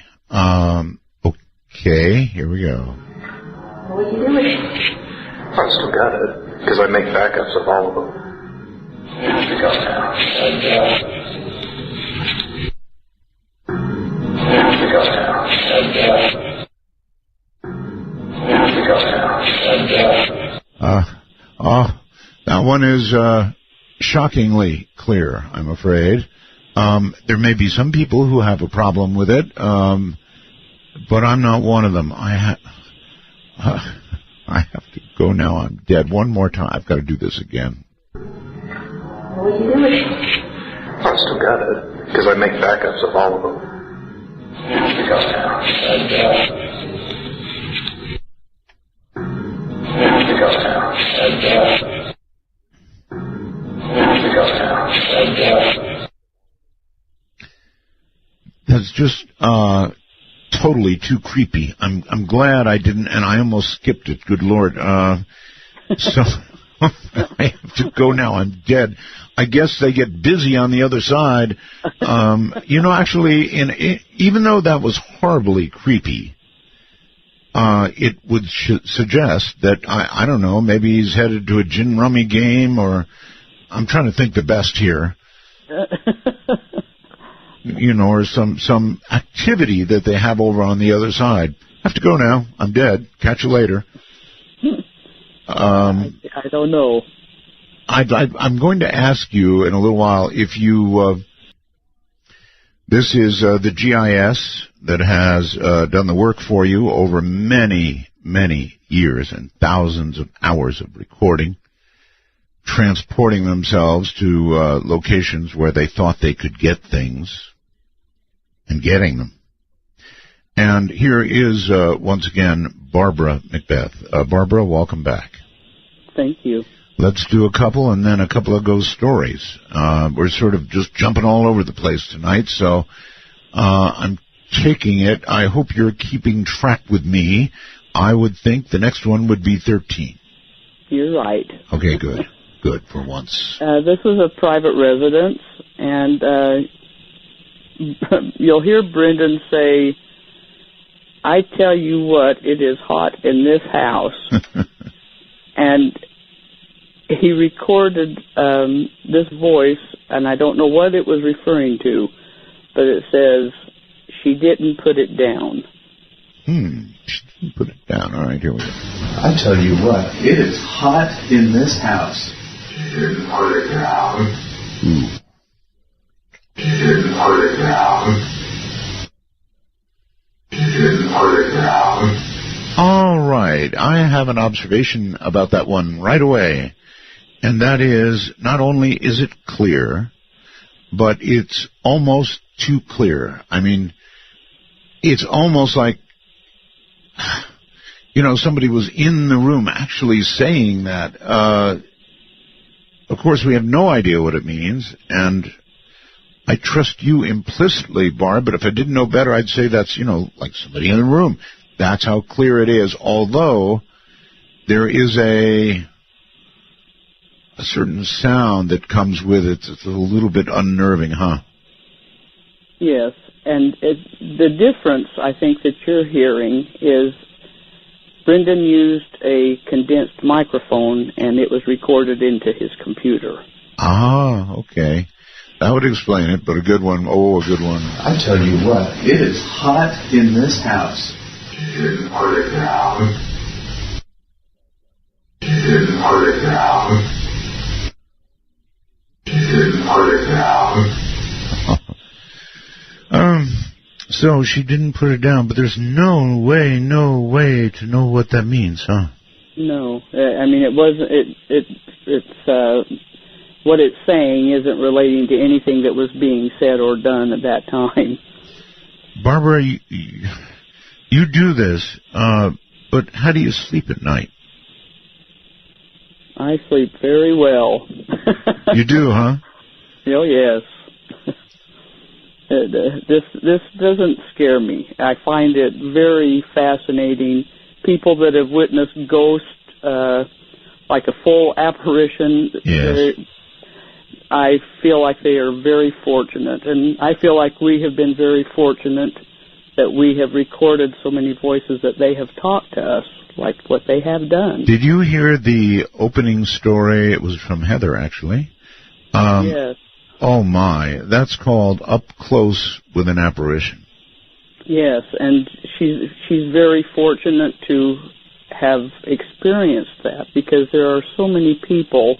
A: Okay, here we go.
H: What are you doing?
C: I still got it, because I make backups of all of them.
G: You have to go now. You have to go now. You have to go now.
A: That one is shockingly clear, I'm afraid. There may be some people who have a problem with it, but I'm not one of them. I have to go now. I'm dead. One more time. I've got to do this again.
H: What are you doing?
C: I still got it, because I make backups of all of them.
G: You have to go now. You have to go now. You have to go now.
A: That's just totally too creepy. I'm glad I didn't, and I almost skipped it. Good Lord. So I have to go now. I'm dead. I guess they get busy on the other side. Actually, even though that was horribly creepy, it would suggest that, I don't know, maybe he's headed to a gin rummy game, or I'm trying to think the best here. Or some activity that they have over on the other side. I have to go now. I'm dead. Catch you later.
B: I don't know.
A: I'm going to ask you in a little while if you... this is the GIS that has done the work for you over many, many years and thousands of hours of recording, transporting themselves to locations where they thought they could get things and getting them. And here is, once again, Barbara Macbeth. Barbara, welcome back.
B: Thank you.
A: Let's do a couple and then a couple of ghost stories. We're sort of just jumping all over the place tonight, so I'm taking it. I hope you're keeping track with me. I would think the next one would be 13.
B: You're right.
A: Okay, good. Good, for once.
B: This was a private residence, and you'll hear Brendan say, I tell you what, it is hot in this house. And he recorded this voice, and I don't know what it was referring to, but it says, she didn't put it down.
A: She didn't put it down. All right, here we go.
J: I tell you what, it is hot in this house.
G: She didn't put it down. She didn't put it down. She didn't put it down.
A: All right, I have an observation about that one right away, and that is, not only is it clear, but it's almost too clear. I mean, it's almost like, somebody was in the room actually saying that. Of course, we have no idea what it means, and I trust you implicitly, Barb, but if I didn't know better, I'd say that's, like somebody in the room. That's how clear it is, although there is a certain sound that comes with it. It's a little bit unnerving, huh?
B: Yes, and the difference, I think, that you're hearing is Brendan used a condensed microphone, and it was recorded into his computer.
A: Ah, okay. That would explain it, but a good one. Oh, a good one.
J: I tell you what, it is hot in this house.
G: She didn't put it down. She didn't put it down. She didn't put it down.
A: So she didn't put it down, but there's no way to know what that means, huh?
B: No, I mean, it wasn't. It's what it's saying isn't relating to anything that was being said or done at that time.
A: Barbara, you do this, but how do you sleep at night?
B: I sleep very well.
A: You do, huh?
B: Oh, yes. This doesn't scare me. I find it very fascinating. People that have witnessed ghosts, like a full apparition,
A: yes.
B: I feel like they are very fortunate, and I feel like we have been very fortunate that we have recorded so many voices that they have talked to us, like what they have done.
A: Did you hear the opening story? It was from Heather, actually.
B: Yes.
A: Oh, my. That's called Up Close with an Apparition.
B: Yes, and she's very fortunate to have experienced that, because there are so many people,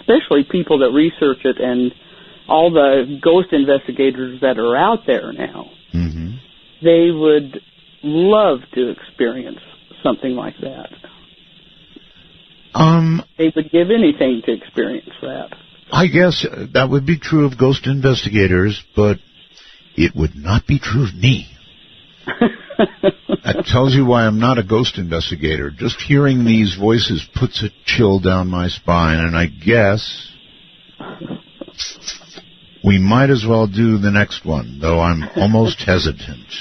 B: especially people that research it, and all the ghost investigators that are out there now.
A: Mm-hmm.
B: They would love to experience something like that. They would give anything to experience that.
A: I guess that would be true of ghost investigators, but it would not be true of me. That tells you why I'm not a ghost investigator. Just hearing these voices puts a chill down my spine, and I guess we might as well do the next one, though I'm almost hesitant.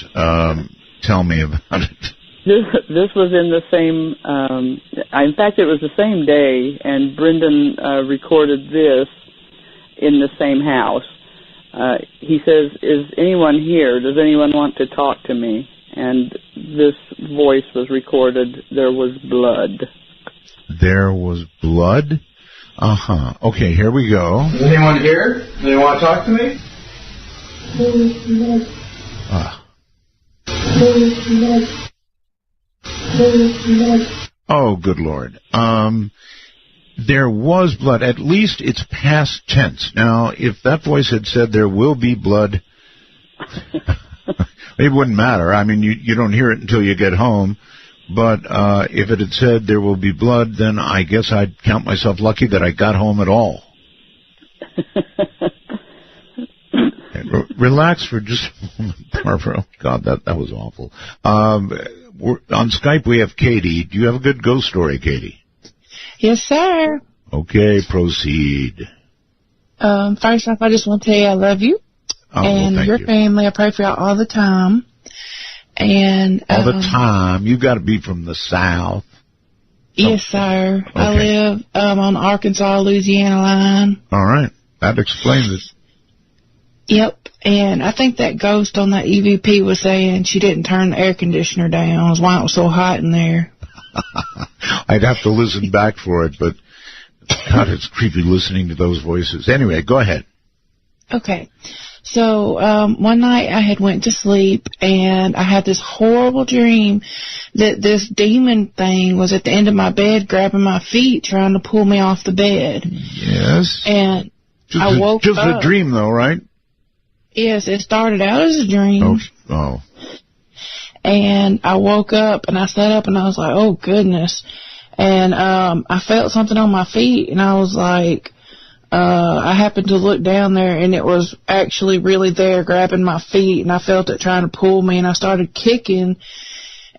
A: Tell me about it.
B: This was in the same, in fact, it was the same day, and Brendan recorded this in the same house. He says, "Is anyone here? Does anyone want to talk to me?" And this voice was recorded. There was blood.
A: There was blood? Uh-huh. Okay, here we go.
J: Is anyone here? Does anyone want to talk to me?
A: Oh, good Lord. There was blood. At least it's past tense. Now, if that voice had said there will be blood, it wouldn't matter. I mean, you don't hear it until you get home. But if it had said there will be blood, then I guess I'd count myself lucky that I got home at all. Relax for just a moment, Barbara. Oh, God, that was awful. On Skype, we have Katie. Do you have a good ghost story, Katie?
K: Yes, sir.
A: Okay, proceed.
K: First off, I just want to tell you I love you. And your family. I pray for y'all all the time. And
A: all the time. You got to be from the South.
K: Yes, sir. Okay. I live on the Arkansas-Louisiana line.
A: All right. That explains it.
K: Yep. And I think that ghost on that EVP was saying she didn't turn the air conditioner down. That's why it was so hot in there.
A: I'd have to listen back for it, but God, it's creepy listening to those voices. Anyway, go ahead.
K: Okay. So one night I had went to sleep, and I had this horrible dream that this demon thing was at the end of my bed grabbing my feet, trying to pull me off the bed.
A: Yes.
K: And I woke up.
A: Just a dream, though, right?
K: Yes, it started out as a dream.
A: Oh.
K: And I woke up, and I sat up, and I was like, oh, goodness. And I felt something on my feet, and I was like, I happened to look down there, and it was actually really there grabbing my feet, and I felt it trying to pull me, and I started kicking,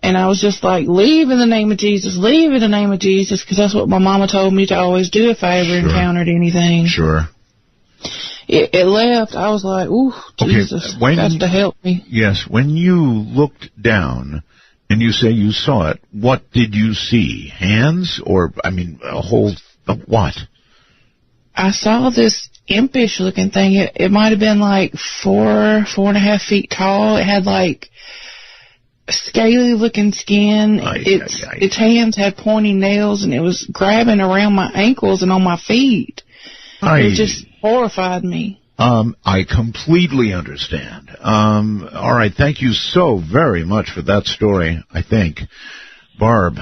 K: and I was just like, leave in the name of Jesus, leave in the name of Jesus, because that's what my mama told me to always do if I ever encountered anything.
A: Sure.
K: It left. I was like, ooh, Jesus, got to help me.
A: Yes, when you looked down and you say you saw it, what did you see? Hands or, a whole, what?
K: I saw this impish-looking thing. It might have been like 4.5 feet tall. It had like scaly-looking skin. Its hands had pointy nails, and it was grabbing around my ankles and on my feet. It just horrified me.
A: I completely understand. All right, thank you so very much for that story, I think. Barb,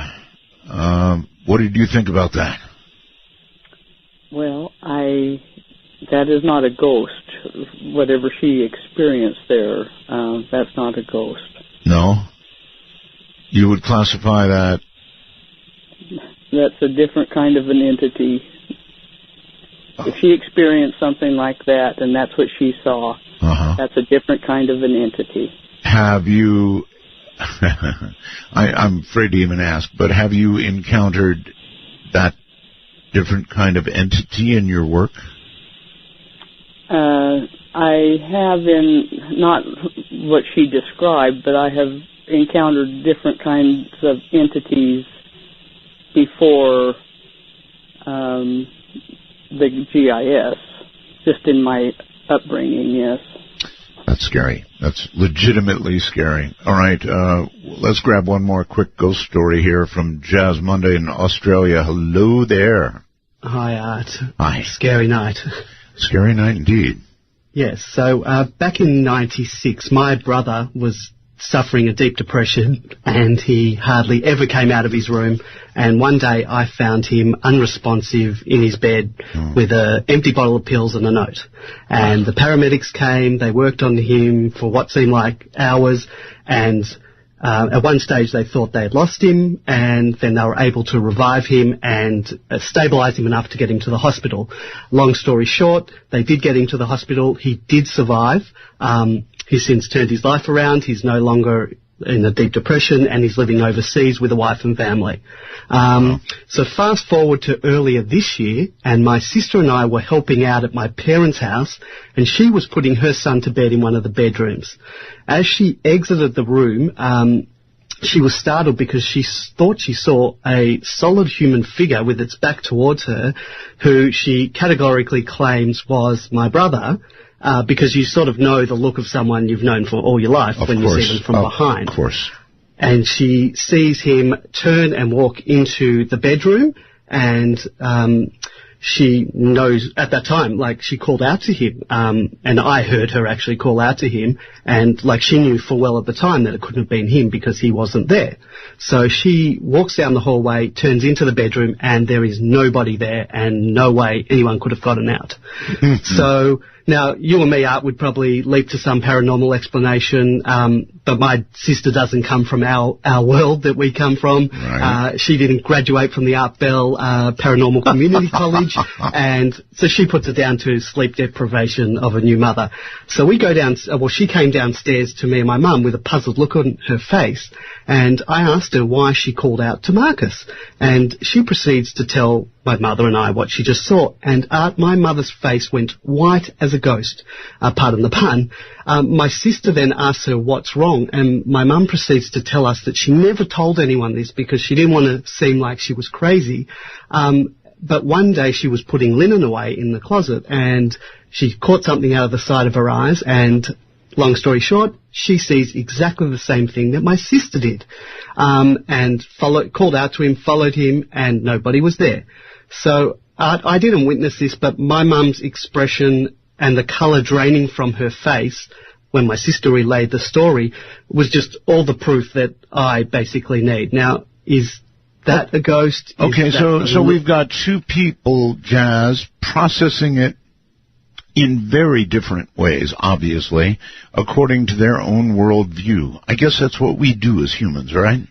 A: what did you think about that?
B: Well, that is not a ghost. Whatever she experienced there, that's not a ghost.
A: No? You would classify that?
B: That's a different kind of an entity. If she experienced something like that, and that's what she saw, that's a different kind of an entity.
A: Have you, I'm afraid to even ask, but have you encountered that different kind of entity in your work?
B: I have not what she described, but I have encountered different kinds of entities before the GIS, just in my upbringing, yes.
A: That's scary. That's legitimately scary. All right, let's grab one more quick ghost story here from Jazz Monday in Australia. Hello there.
L: Hi, Art.
A: Hi.
L: Scary night.
A: Scary night indeed.
L: Yes, so back in 96, my brother was suffering a deep depression and he hardly ever came out of his room, and one day I found him unresponsive in his bed with an empty bottle of pills and a note. And the paramedics came, they worked on him for what seemed like hours, and at one stage they thought they had lost him, and then they were able to revive him and stabilise him enough to get him to the hospital. Long story short, they did get him to the hospital. He did survive. He's since turned his life around. He's no longer in a deep depression, and he's living overseas with a wife and family. So fast forward to earlier this year, and my sister and I were helping out at my parents' house, and she was putting her son to bed in one of the bedrooms. As she exited the room, she was startled because she thought she saw a solid human figure with its back towards her, who she categorically claims was my brother, because you sort of know the look of someone you've known for all your life when you see them from behind.
A: Of course.
L: And she sees him turn and walk into the bedroom, and she knows at that time, like, she called out to him, and I heard her actually call out to him, and like, she knew full well at the time that it couldn't have been him because he wasn't there. So she walks down the hallway, turns into the bedroom, and there is nobody there, and no way anyone could have gotten out. So now, you and me, Art, would probably leap to some paranormal explanation, but my sister doesn't come from our world that we come from. Right. She didn't graduate from the Art Bell Paranormal Community College, and so she puts it down to sleep deprivation of a new mother. So we go down, she came downstairs to me and my mum with a puzzled look on her face, and I asked her why she called out to Marcus, and she proceeds to tell my mother and I what she just saw, and my mother's face went white as a ghost, pardon the pun. My sister then asked her what's wrong, and my mum proceeds to tell us that she never told anyone this because she didn't want to seem like she was crazy, but one day she was putting linen away in the closet, and she caught something out of the side of her eyes, and long story short, she sees exactly the same thing that my sister did, and called out to him, followed him, and nobody was there. So I didn't witness this, but my mum's expression and the colour draining from her face when my sister relayed the story was just all the proof that I basically need. Now, is that a ghost?
A: Okay, so we've got two people, Jazz, processing it in very different ways, obviously, according to their own worldview. I guess that's what we do as humans, right?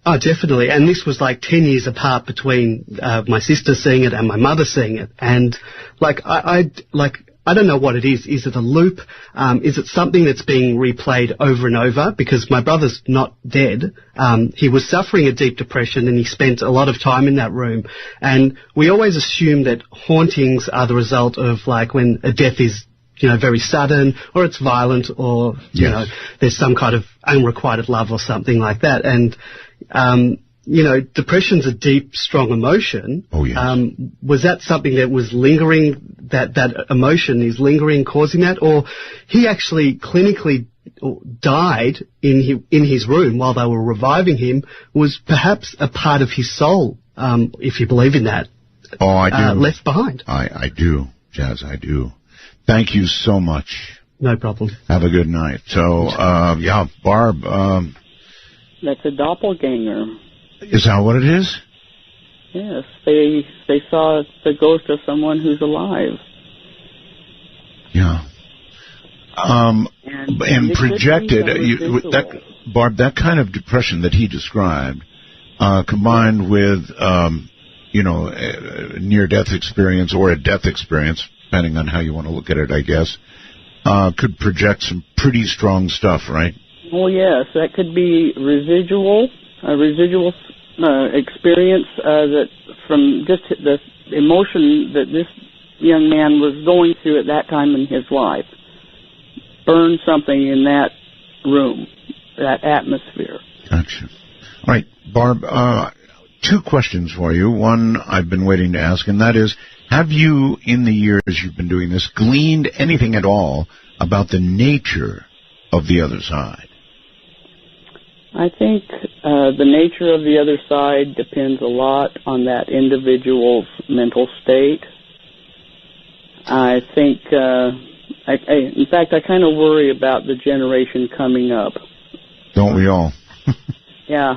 L: Oh, definitely. And this was like 10 years apart between my sister seeing it and my mother seeing it. And I don't know what it is. Is it a loop? Is it something that's being replayed over and over? Because my brother's not dead. He was suffering a deep depression and he spent a lot of time in that room. And we always assume that hauntings are the result of like when a death is, very sudden, or it's violent, or, there's some kind of unrequited love or something like that. And, depression's a deep, strong emotion.
A: Oh, yes.
L: Was that something that was lingering, that emotion is lingering, causing that? Or he actually clinically died in his room while they were reviving him, was perhaps a part of his soul, if you believe in that.
A: Oh, I do.
L: Left behind.
A: I do, Jazz, I do. Thank you so much.
L: No problem.
A: Have a good night. So, Barb.
B: That's a doppelganger.
A: Is that what it is?
B: Yes, they saw the ghost of someone who's alive.
A: Yeah. And projected, Barb, that kind of depression that he described, combined with, near-death experience or a death experience, depending on how you want to look at it, I guess, could project some pretty strong stuff, right?
B: Oh, yes. That could be residual experience that from just the emotion that this young man was going through at that time in his life. Burn something in that room, that atmosphere.
A: Gotcha. All right, Barb, two questions for you. One I've been waiting to ask, and that is, have you, in the years you've been doing this, gleaned anything at all about the nature of the other side?
B: I think the nature of the other side depends a lot on that individual's mental state. I think, in fact, I kind of worry about the generation coming up.
A: Don't we all?
B: Yeah,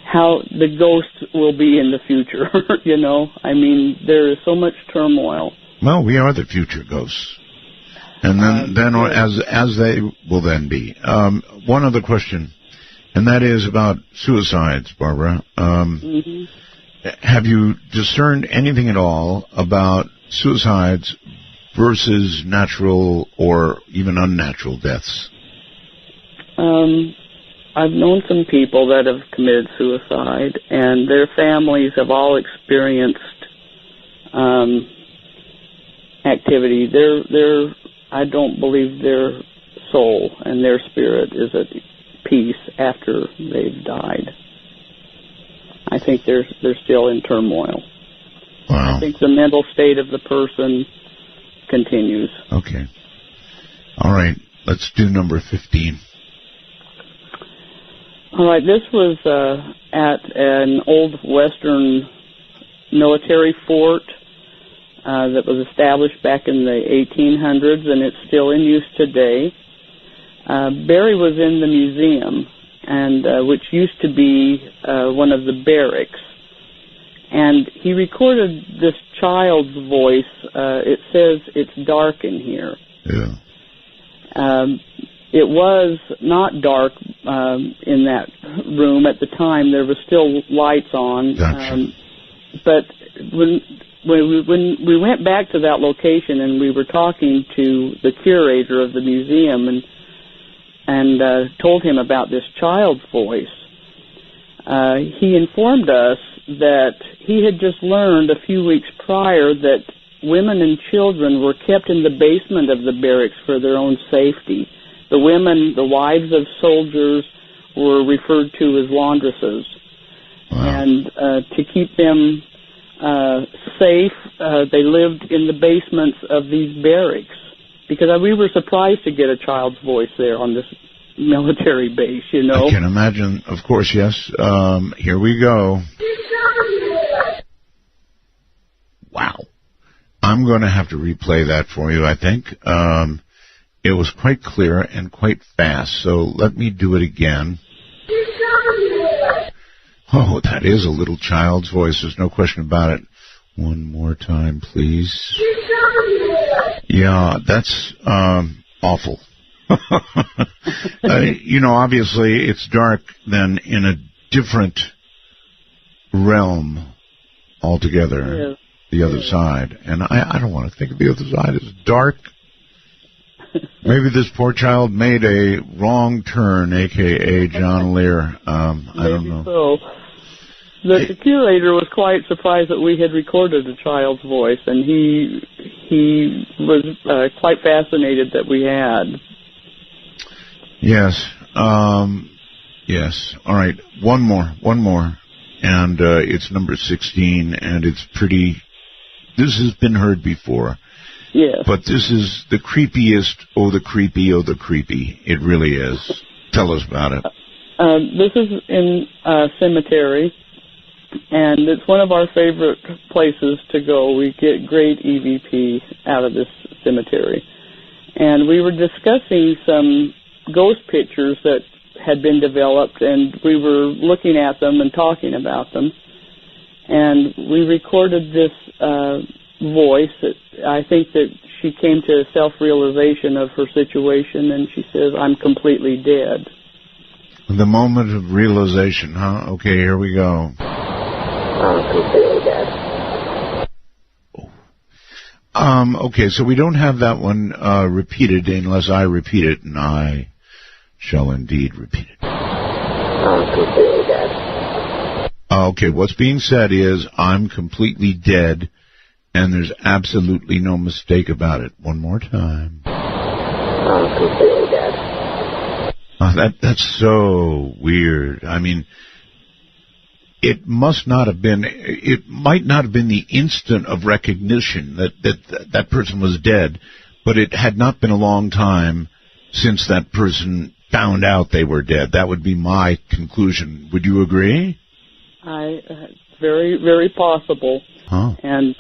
B: how the ghosts will be in the future. You know, I mean, there is so much turmoil.
A: Well, we are the future ghosts, and then as they will then be. One other question, and that is about suicides, Barbara. Have you discerned anything at all about suicides versus natural or even unnatural deaths?
B: I've known some people that have committed suicide, and their families have all experienced activity. I don't believe their soul and their spirit is at peace after they've died. I think they're still in turmoil.
A: Wow.
B: I think the mental state of the person continues.
A: Okay. All right. Let's do number 15.
B: All right. This was at an old Western military fort that was established back in the 1800s, and it's still in use today. Barry was in the museum, and which used to be one of the barracks. And he recorded this child's voice. It says, "It's dark in here."
A: Yeah.
B: It was not dark in that room at the time. There were still lights on.
A: Gotcha.
B: But when we went back to that location and we were talking to the curator of the museum and told him about this child's voice, he informed us that he had just learned a few weeks prior that women and children were kept in the basement of the barracks for their own safety. The women, the wives of soldiers, were referred to as laundresses.
A: Wow.
B: And to keep them safe, they lived in the basements of these barracks. Because we were surprised to get a child's voice there on this military base, you know.
A: I can imagine, of course, yes. Here we go. Wow. I'm going to have to replay that for you, I think. It was quite clear and quite fast, so let me do it again. Oh, that is a little child's voice. There's no question about it. One more time, please. Yeah, that's awful. You know, obviously it's dark then in a different realm altogether, yes. The other side. And I don't want to think of the other side as dark. Maybe this poor child made a wrong turn, a.k.a. John Lear. I don't know.
B: So. The curator was quite surprised that we had recorded a child's voice, and he was quite fascinated that we had.
A: Yes. Yes. All right. One more. And it's number 16, and it's pretty... This has been heard before.
B: Yes.
A: But this is the creepiest, the creepy. It really is. Tell us about it.
B: This is in a cemetery, and it's one of our favorite places to go. We get great EVP out of this cemetery. And we were discussing some ghost pictures that had been developed, and we were looking at them and talking about them. And we recorded this voice. That I think that she came to a self-realization of her situation, and she says, "I'm completely dead."
A: The moment of realization, huh? Okay, here we go.
G: I'm completely dead.
A: Okay, so we don't have that one repeated unless I repeat it, and I shall indeed repeat it.
G: I'm completely dead.
A: Okay, what's being said is, I'm completely dead, and there's absolutely no mistake about it. One more time.
G: I'm completely dead.
A: That's so weird. I mean, it must not have been, it might not have been the instant of recognition that person was dead, but it had not been a long time since that person found out they were dead. That would be my conclusion. Would you agree?
B: Very, very possible.
A: Huh.
B: And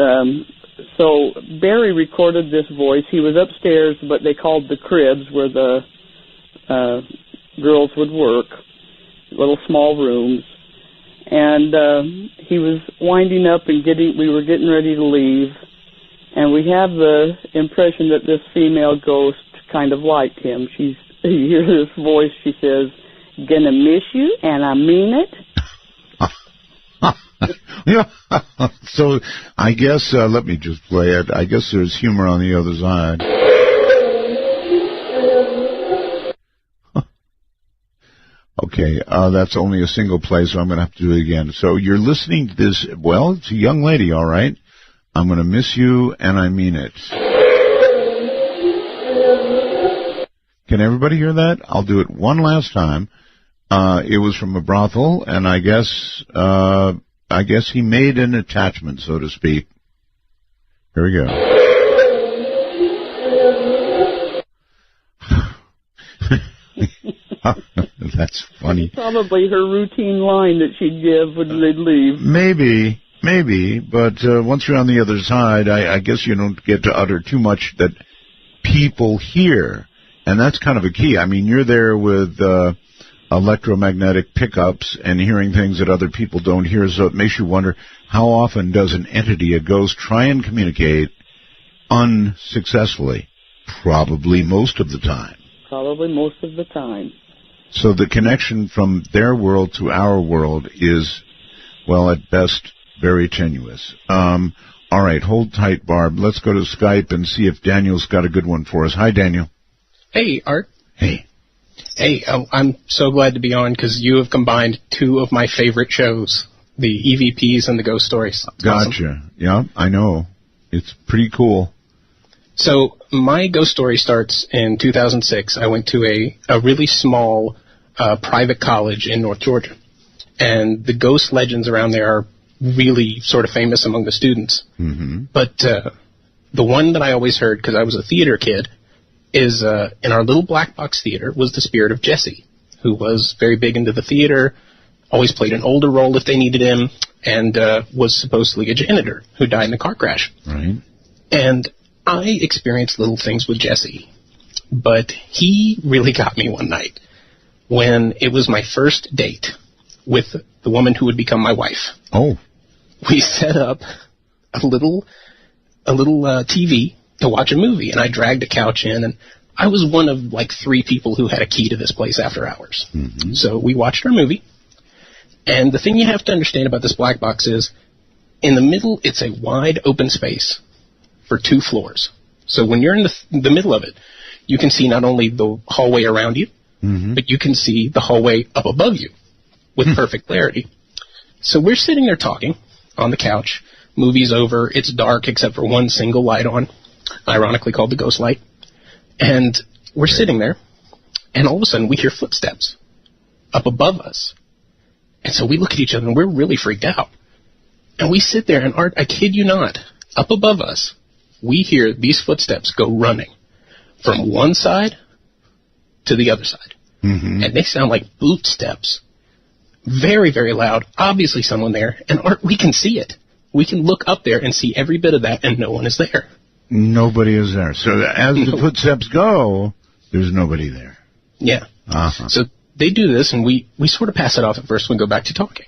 B: so Barry recorded this voice. He was upstairs, but they called the cribs where the girls would work, little small rooms. And he was winding up and we were getting ready to leave. And we have the impression that this female ghost kind of liked him. You hear this voice, she says, "Gonna miss you, and I mean it."
A: Yeah. So I guess, let me just play it. I guess there's humor on the other side. Okay, that's only a single play, so I'm going to have to do it again. So you're listening to this, well, it's a young lady, all right? I'm going to miss you, and I mean it. Can everybody hear that? I'll do it one last time. It was from a brothel, and I guess he made an attachment, so to speak. Here we go. That's funny.
B: Probably her routine line that she'd give when they'd leave.
A: Maybe, but once you're on the other side, I guess you don't get to utter too much that people hear, and that's kind of a key. I mean, you're there with electromagnetic pickups and hearing things that other people don't hear, so it makes you wonder, how often does an entity, a ghost, try and communicate unsuccessfully? Probably most of the time.
B: Probably most of the time.
A: So the connection from their world to our world is, well, at best, very tenuous. All right, hold tight, Barb. Let's go to Skype and see if Daniel's got a good one for us. Hi, Daniel.
M: Hey, Art.
A: Hey.
M: Hey, I'm so glad to be on because you have combined two of my favorite shows, the EVPs and the Ghost Stories.
A: Gotcha.
M: Awesome.
A: Yeah, I know. It's pretty cool.
M: So my ghost story starts in 2006. I went to a really small private college in North Georgia, and the ghost legends around there are really sort of famous among the students.
A: Mm-hmm.
M: But the one that I always heard, because I was a theater kid, is in our little black box theater was the spirit of Jesse, who was very big into the theater, always played an older role if they needed him, and was supposedly a janitor who died in a car crash.
A: Right.
M: And I experienced little things with Jesse, but he really got me one night when it was my first date with the woman who would become my wife.
A: Oh.
M: We set up a little TV to watch a movie, and I dragged a couch in, and I was one of like 3 people who had a key to this place after hours.
A: Mm-hmm.
M: So we watched our movie, and the thing you have to understand about this black box is, in the middle, it's a wide open space for 2 floors. So when you're in the middle of it, you can see not only the hallway around you,
A: mm-hmm.
M: but you can see the hallway up above you with perfect clarity. So we're sitting there talking on the couch. Movie's over. It's dark except for one single light on, ironically called the ghost light. And we're sitting there, and all of a sudden we hear footsteps up above us. And so we look at each other, and we're really freaked out. And we sit there, and Art, I kid you not, up above us, we hear these footsteps go running from one side to the other side.
A: Mm-hmm.
M: And they sound like boot steps. Very, very loud. Obviously someone there. And Art, we can see it. We can look up there and see every bit of that, and no one is there.
A: Nobody is there. So as the footsteps go, there's nobody there.
M: Yeah.
A: Uh-huh.
M: So they do this, and we sort of pass it off at first and we go back to talking.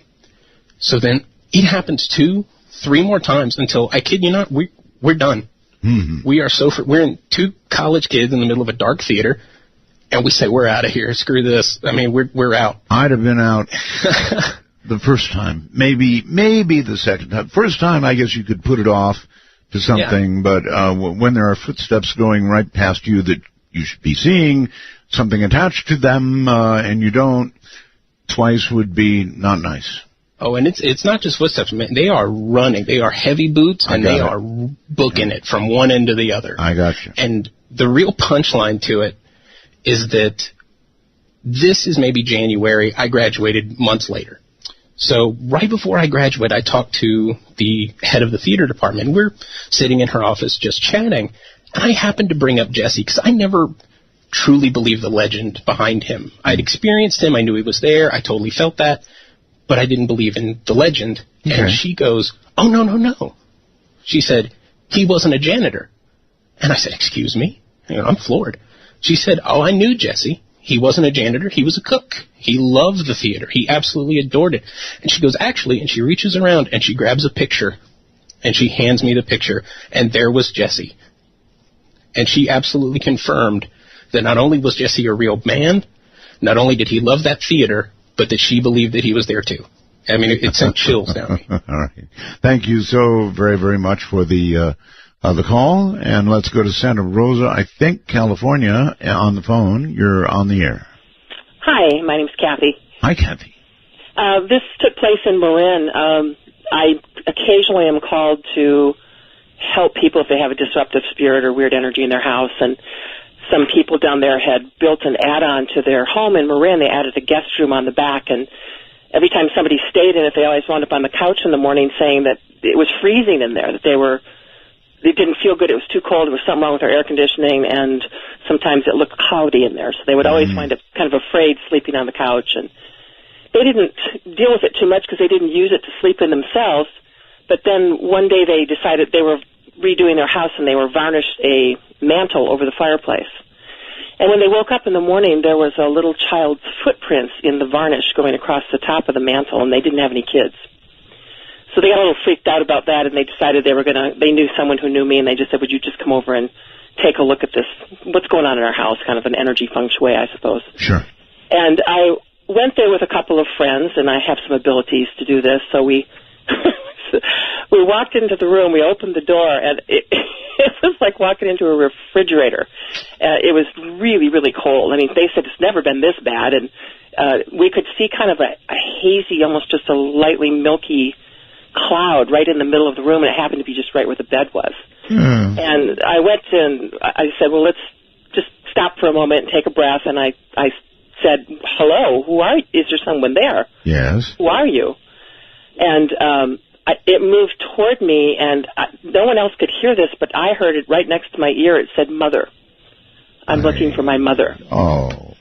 M: So then it happens 2, 3 more times until, I kid you not, we're done.
A: Mm-hmm.
M: We are we're in 2 college kids in the middle of a dark theater, and we say, we're out of here. Screw this. I mean, we're out.
A: I'd have been out the first time. Maybe the second time. First time, I guess you could put it off to something, but when there are footsteps going right past you that you should be seeing, something attached to them, and you don't, twice would be not nice.
M: Oh, and it's not just footsteps, man. They are running. They are heavy boots, and they are booking it from one end to the other.
A: I got you.
M: And the real punchline to it is that this is maybe January. I graduated months later. So right before I graduate, I talked to the head of the theater department. We're sitting in her office just chatting, and I happened to bring up Jesse because I never truly believed the legend behind him. I'd experienced him. I knew he was there. I totally felt that, but I didn't believe in the legend. Okay. And she goes, "Oh, no. She said, "He wasn't a janitor." And I said, "Excuse me?" I'm floored. She said, "Oh, I knew Jesse. He wasn't a janitor. He was a cook. He loved the theater. He absolutely adored it." And she goes, "Actually," and she reaches around and she grabs a picture and she hands me the picture, and there was Jesse. And she absolutely confirmed that not only was Jesse a real man, not only did he love that theater, but that she believed that he was there too. I mean, it sent chills down me.
A: All right. Thank you so very, very much for the call, and let's go to Santa Rosa, I think, California, on the phone. You're on the air.
N: Hi, my name's Kathy.
A: Hi, Kathy.
N: This took place in Marin. I occasionally am called to help people if they have a disruptive spirit or weird energy in their house, and some people down there had built an add-on to their home in Marin. They added a guest room on the back, and every time somebody stayed in it, they always wound up on the couch in the morning saying that it was freezing in there, that they didn't feel good. It was too cold. There was something wrong with their air conditioning, and sometimes it looked cloudy in there. So they would always wind up kind of afraid sleeping on the couch. And they didn't deal with it too much because they didn't use it to sleep in themselves. But then one day they decided they were redoing their house, and they were varnished a mantle over the fireplace. And when they woke up in the morning, there was a little child's footprints in the varnish going across the top of the mantle, and they didn't have any kids. So they got a little freaked out about that, and they decided they knew someone who knew me, and they just said, "Would you just come over and take a look at this, what's going on in our house," kind of an energy feng shui, I suppose.
A: Sure.
N: And I went there with a couple of friends, and I have some abilities to do this, so we walked into the room, we opened the door, and it was like walking into a refrigerator. It was really, really cold. I mean, they said it's never been this bad, and we could see kind of a hazy, almost just a lightly milky cloud right in the middle of the room, and it happened to be just right where the bed was. And I went and I said, "Well, let's just stop for a moment and take a breath," and I said, "Hello, who are you? Is there someone there?"
A: "Yes."
N: "Who are you?" And it moved toward me, and no one else could hear this, but I heard it right next to my ear. It said, "Mother. I'm looking for my mother."
A: Oh.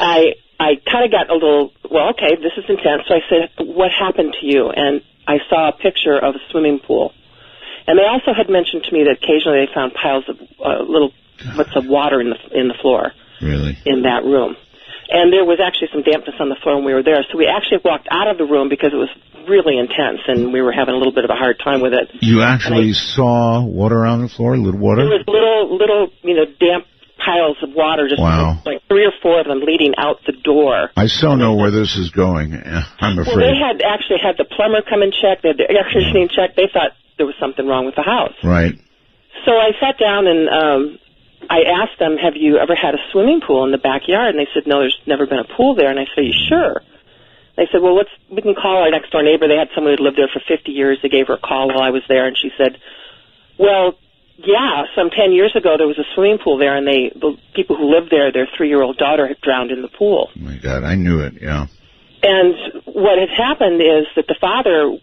N: I kind of got a little, well, okay, this is intense. So I said, "What happened to you?" And I saw a picture of a swimming pool. And they also had mentioned to me that occasionally they found piles of little bits of water in the floor.
A: Really?
N: In that room. And there was actually some dampness on the floor when we were there. So we actually walked out of the room because it was really intense, and we were having a little bit of a hard time with it.
A: You actually saw water on the floor, little water?
N: There was little, damp piles of water, just like 3 or 4 of them leading out the door.
A: I so know where this is going. I'm afraid.
N: Well, they had actually had the plumber come and check. They had the air conditioning checked. They thought there was something wrong with the house.
A: Right.
N: So I sat down and I asked them, "Have you ever had a swimming pool in the backyard?" And they said, "No, there's never been a pool there." And I said, "Are you sure?" They said, "Well, we can call our next door neighbor." They had someone who lived there for 50 years. They gave her a call while I was there, and she said, "Well, yeah, some 10 years ago there was a swimming pool there, and the people who lived there, their 3-year-old daughter had drowned in the pool."
A: Oh my God, I knew it, yeah.
N: And what had happened is that the father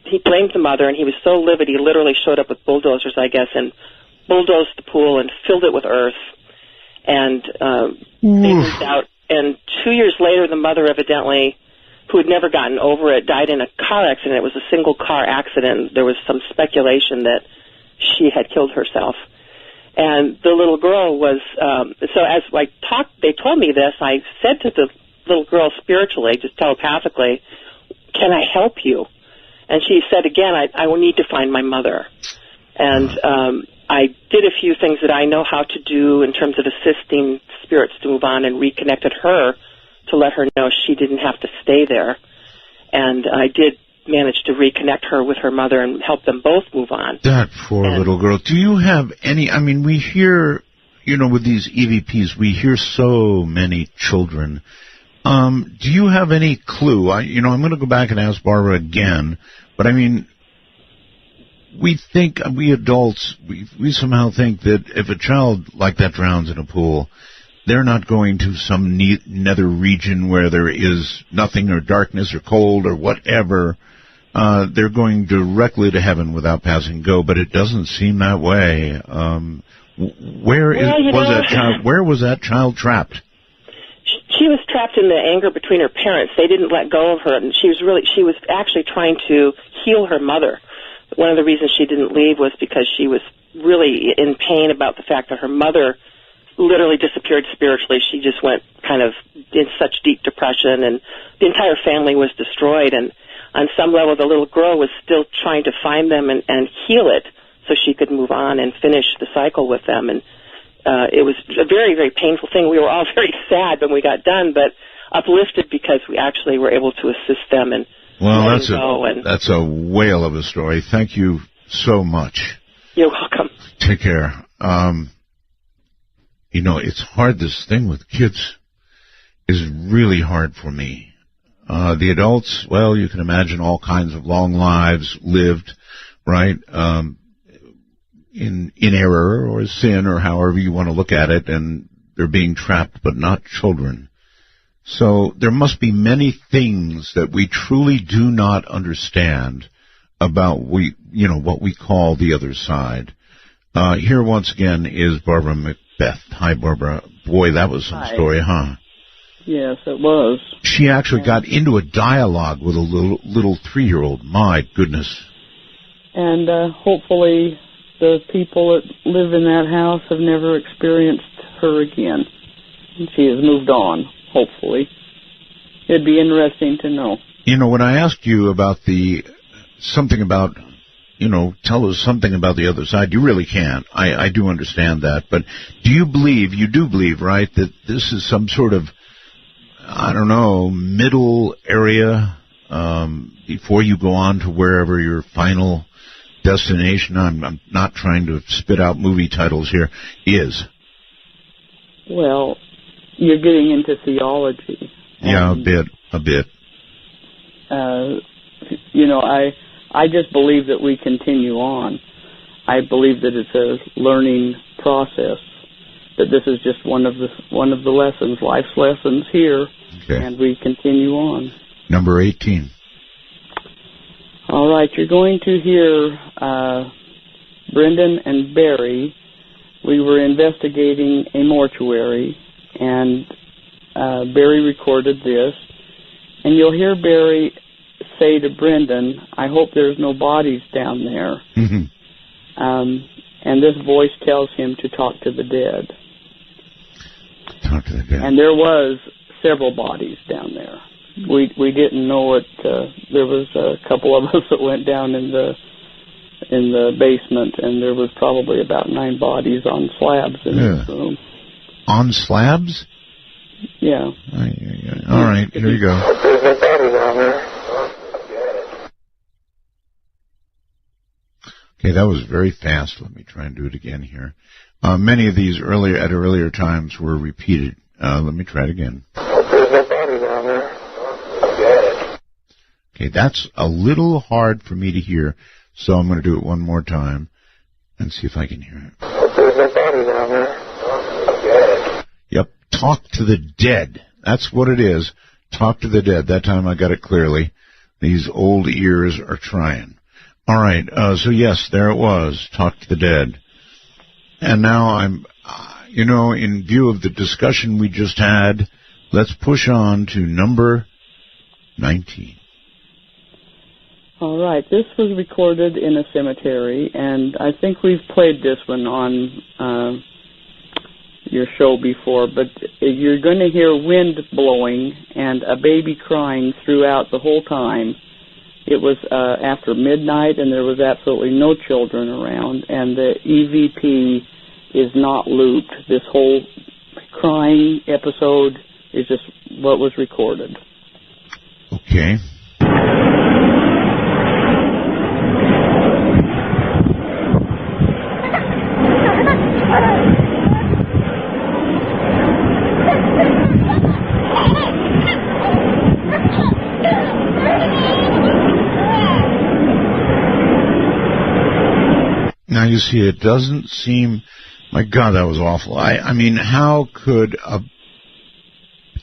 N: he blamed the mother, and he was so livid he literally showed up with bulldozers, I guess, and bulldozed the pool and filled it with earth. And they moved out. And 2 years later, the mother evidently, who had never gotten over it, died in a car accident. It was a single car accident. There was some speculation that she had killed herself. And the little girl was, so as they told me this, I said to the little girl spiritually, just telepathically, "Can I help you?" And she said again, I will need to find my mother. And I did a few things that I know how to do in terms of assisting spirits to move on, and reconnected her to let her know she didn't have to stay there. And I did manage to reconnect her with her mother and help them both move on.
A: That poor little girl. Do you have any, we hear, with these EVPs, we hear so many children. Do you have any clue? I'm going to go back and ask Barbara again, but we think, we adults, we somehow think that if a child like that drowns in a pool, they're not going to some nether region where there is nothing or darkness or cold or whatever. They're going directly to heaven without passing go, but it doesn't seem that way. Where was that child trapped?
N: She was trapped in the anger between her parents. They didn't let go of her, and she was actually trying to heal her mother. One of the reasons she didn't leave was because she was really in pain about the fact that her mother literally disappeared spiritually. She just went kind of in such deep depression, and the entire family was destroyed. And on some level, the little girl was still trying to find them and heal it so she could move on and finish the cycle with them. And it was a very, very painful thing. We were all very sad when we got done, but uplifted because we actually were able to assist them. And
A: that's a whale of a story. Thank you so much.
N: You're welcome.
A: Take care. It's hard. This thing with kids is really hard for me. The adults, well, you can imagine all kinds of long lives lived, right? In error or sin or however you want to look at it, and they're being trapped, but not children. So there must be many things that we truly do not understand about what we call the other side. Here once again is Barbara Macbeth. Hi, Barbara. Boy, that was some story, huh?
B: Yes, it was.
A: She actually got into a dialogue with a little 3-year-old. My goodness.
B: And hopefully the people that live in that house have never experienced her again. She has moved on, hopefully. It'd be interesting to know.
A: When I asked you about tell us something about the other side, you really can't. I do understand that. But you do believe, right, that this is some sort of, middle area before you go on to wherever your final destination, I'm not trying to spit out movie titles here, is?
B: Well, you're getting into theology.
A: Yeah, a bit.
B: I just believe that we continue on. I believe that it's a learning process, that this is just one of the lessons, life's lessons here, and we continue on.
A: Number 18.
B: All right, you're going to hear Brendan and Barry. We were investigating a mortuary, and Barry recorded this. And you'll hear Barry say to Brendan, I hope there's no bodies down there.
A: Mm-hmm.
B: And this voice tells him to talk to the dead.
A: Talk to the dead.
B: And there was several bodies down there. We didn't know it. There was a couple of us that went down in the basement, and there was probably about 9 bodies on slabs in this room.
A: On slabs?
B: Yeah.
A: All right, here you go. Okay, that was very fast. Let me try and do it again here. Many of these at earlier times were repeated. Let me try it again. Okay, that's a little hard for me to hear, so I'm going to do it one more time and see if I can hear it. Yep, talk to the dead. That's what it is. Talk to the dead. That time I got it clearly. These old ears are trying. All right, so yes, there it was. Talk to the dead. And now I'm, in view of the discussion we just had, let's push on to number 19.
B: All right, this was recorded in a cemetery, and I think we've played this one on your show before, but you're going to hear wind blowing and a baby crying throughout the whole time. It was after midnight, and there was absolutely no children around, and the EVP is not looped. This whole crying episode is just what was recorded.
A: Okay. Now, you see, it doesn't seem My God, that was awful. I mean, how could a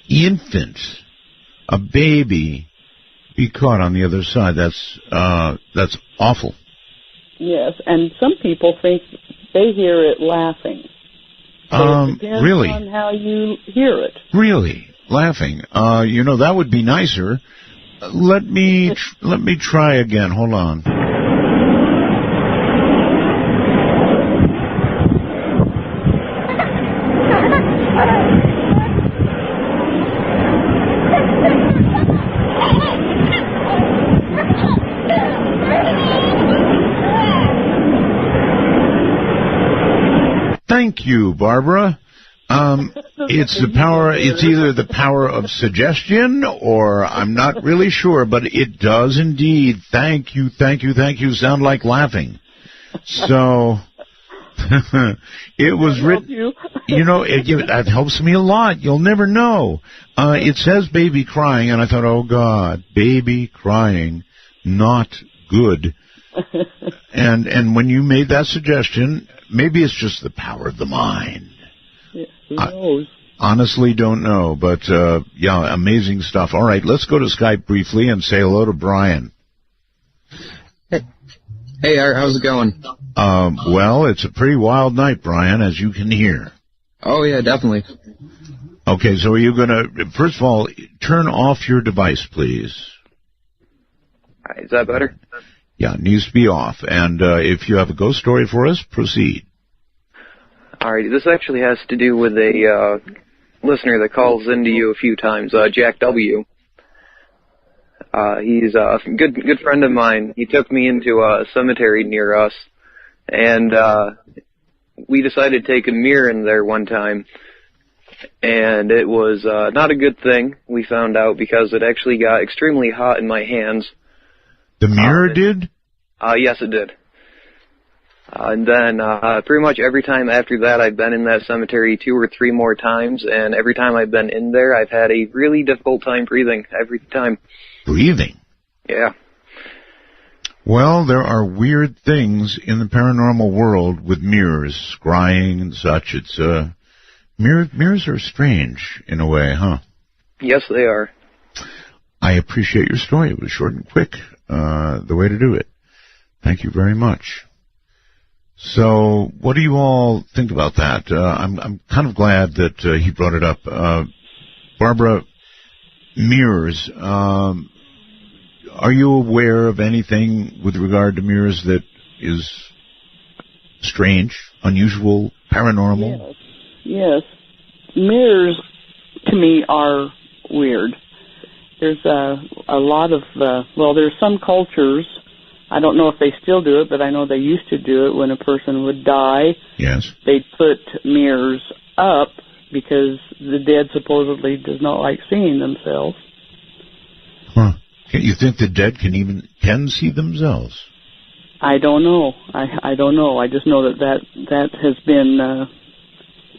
A: infant, a baby, be caught on the other side? That's awful.
B: Yes, and some people think they hear it laughing. So it depends
A: really?
B: on how you hear it.
A: Really? Laughing? That would be nicer. Let me try again. Hold on. Thank you, Barbara. It's either the power of suggestion, or I'm not really sure, but it does indeed. Thank you, sound like laughing. So, it was written, that helps me a lot. You'll never know. It says baby crying, and I thought, oh God, baby crying, not good. And when you made that suggestion, maybe it's just the power of the mind.
B: Yeah, who knows?
A: Honestly don't know, but amazing stuff. All right, let's go to Skype briefly and say hello to Brian.
O: Hey, how's it going?
A: Well, it's a pretty wild night, Brian, as you can hear.
O: Oh, yeah, definitely.
A: Okay, so are you going to, first of all, turn off your device, please?
O: Is that better?
A: Yeah, it needs to be off. And if you have a ghost story for us, proceed.
O: All right, this actually has to do with a listener that calls into you a few times, Jack W. He's a good friend of mine. He took me into a cemetery near us, and we decided to take a mirror in there one time, and it was not a good thing, we found out, because it actually got extremely hot in my hands.
A: The mirror did?
O: Yes, it did. And then pretty much every time after that, I've been in that cemetery 2 or 3 more times, and every time I've been in there, I've had a really difficult time breathing, every time. Breathing? Yeah.
A: Well, there are weird things in the paranormal world with mirrors, scrying and such. It's mirrors are strange in a way, huh?
O: Yes, they are.
A: I appreciate your story. It was short and quick, the way to do it. Thank you very much. So, what do you all think about that? I'm kind of glad that he brought it up. Barbara, mirrors. Are you aware of anything with regard to mirrors that is strange, unusual, paranormal?
B: Yes. Mirrors, to me, are weird. There's a lot of, there's some cultures, I don't know if they still do it, but I know they used to do it when a person would die.
A: Yes.
B: They'd put mirrors up because the dead supposedly does not like seeing themselves.
A: Huh. You think the dead can see themselves?
B: I don't know. I don't know. I just know that has been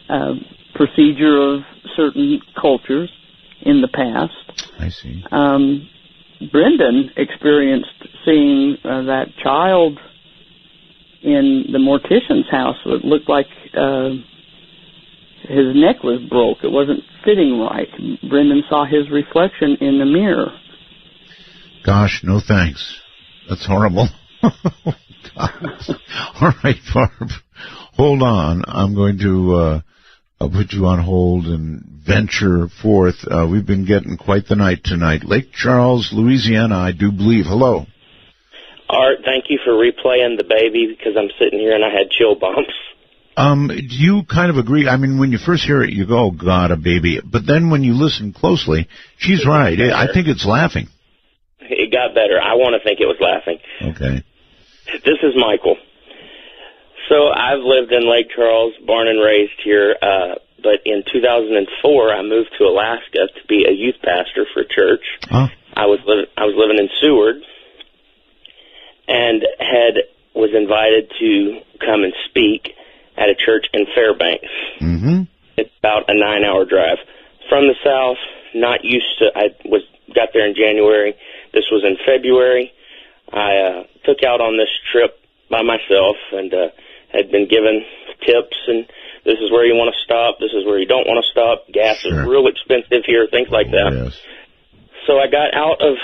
B: a procedure of certain cultures in the past.
A: I see.
B: Brendan experienced seeing that child in the mortician's house. It looked like his neck was broke. It wasn't fitting right. Brendan saw his reflection in the mirror.
A: Gosh, no thanks. That's horrible. All right, Barb. Hold on. I'm going to I'll put you on hold and venture forth. We've been getting quite the night tonight. Lake Charles, Louisiana, I do believe. Hello.
P: Art, thank you for replaying the baby, because I'm sitting here and I had chill bumps.
A: Do you kind of agree? I mean, when you first hear it, you go, oh, God, a baby. But then when you listen closely, she's right. I think it's laughing.
P: It got better. I want to think it was laughing.
A: Okay.
P: This is Michael. So I've lived in Lake Charles, born and raised here, but in 2004 I moved to Alaska to be a youth pastor for a church.
A: Oh.
P: I was living in Seward, and was invited to come and speak at a church in Fairbanks.
A: Mm-hmm.
P: It's about a 9-hour drive from the south. Not used to. Got there in January. This was in February. I took out on this trip by myself and had been given tips and this is where you want to stop, this is where you don't want to stop, gas is real expensive here, things like that.
A: Yes.
P: So I got out of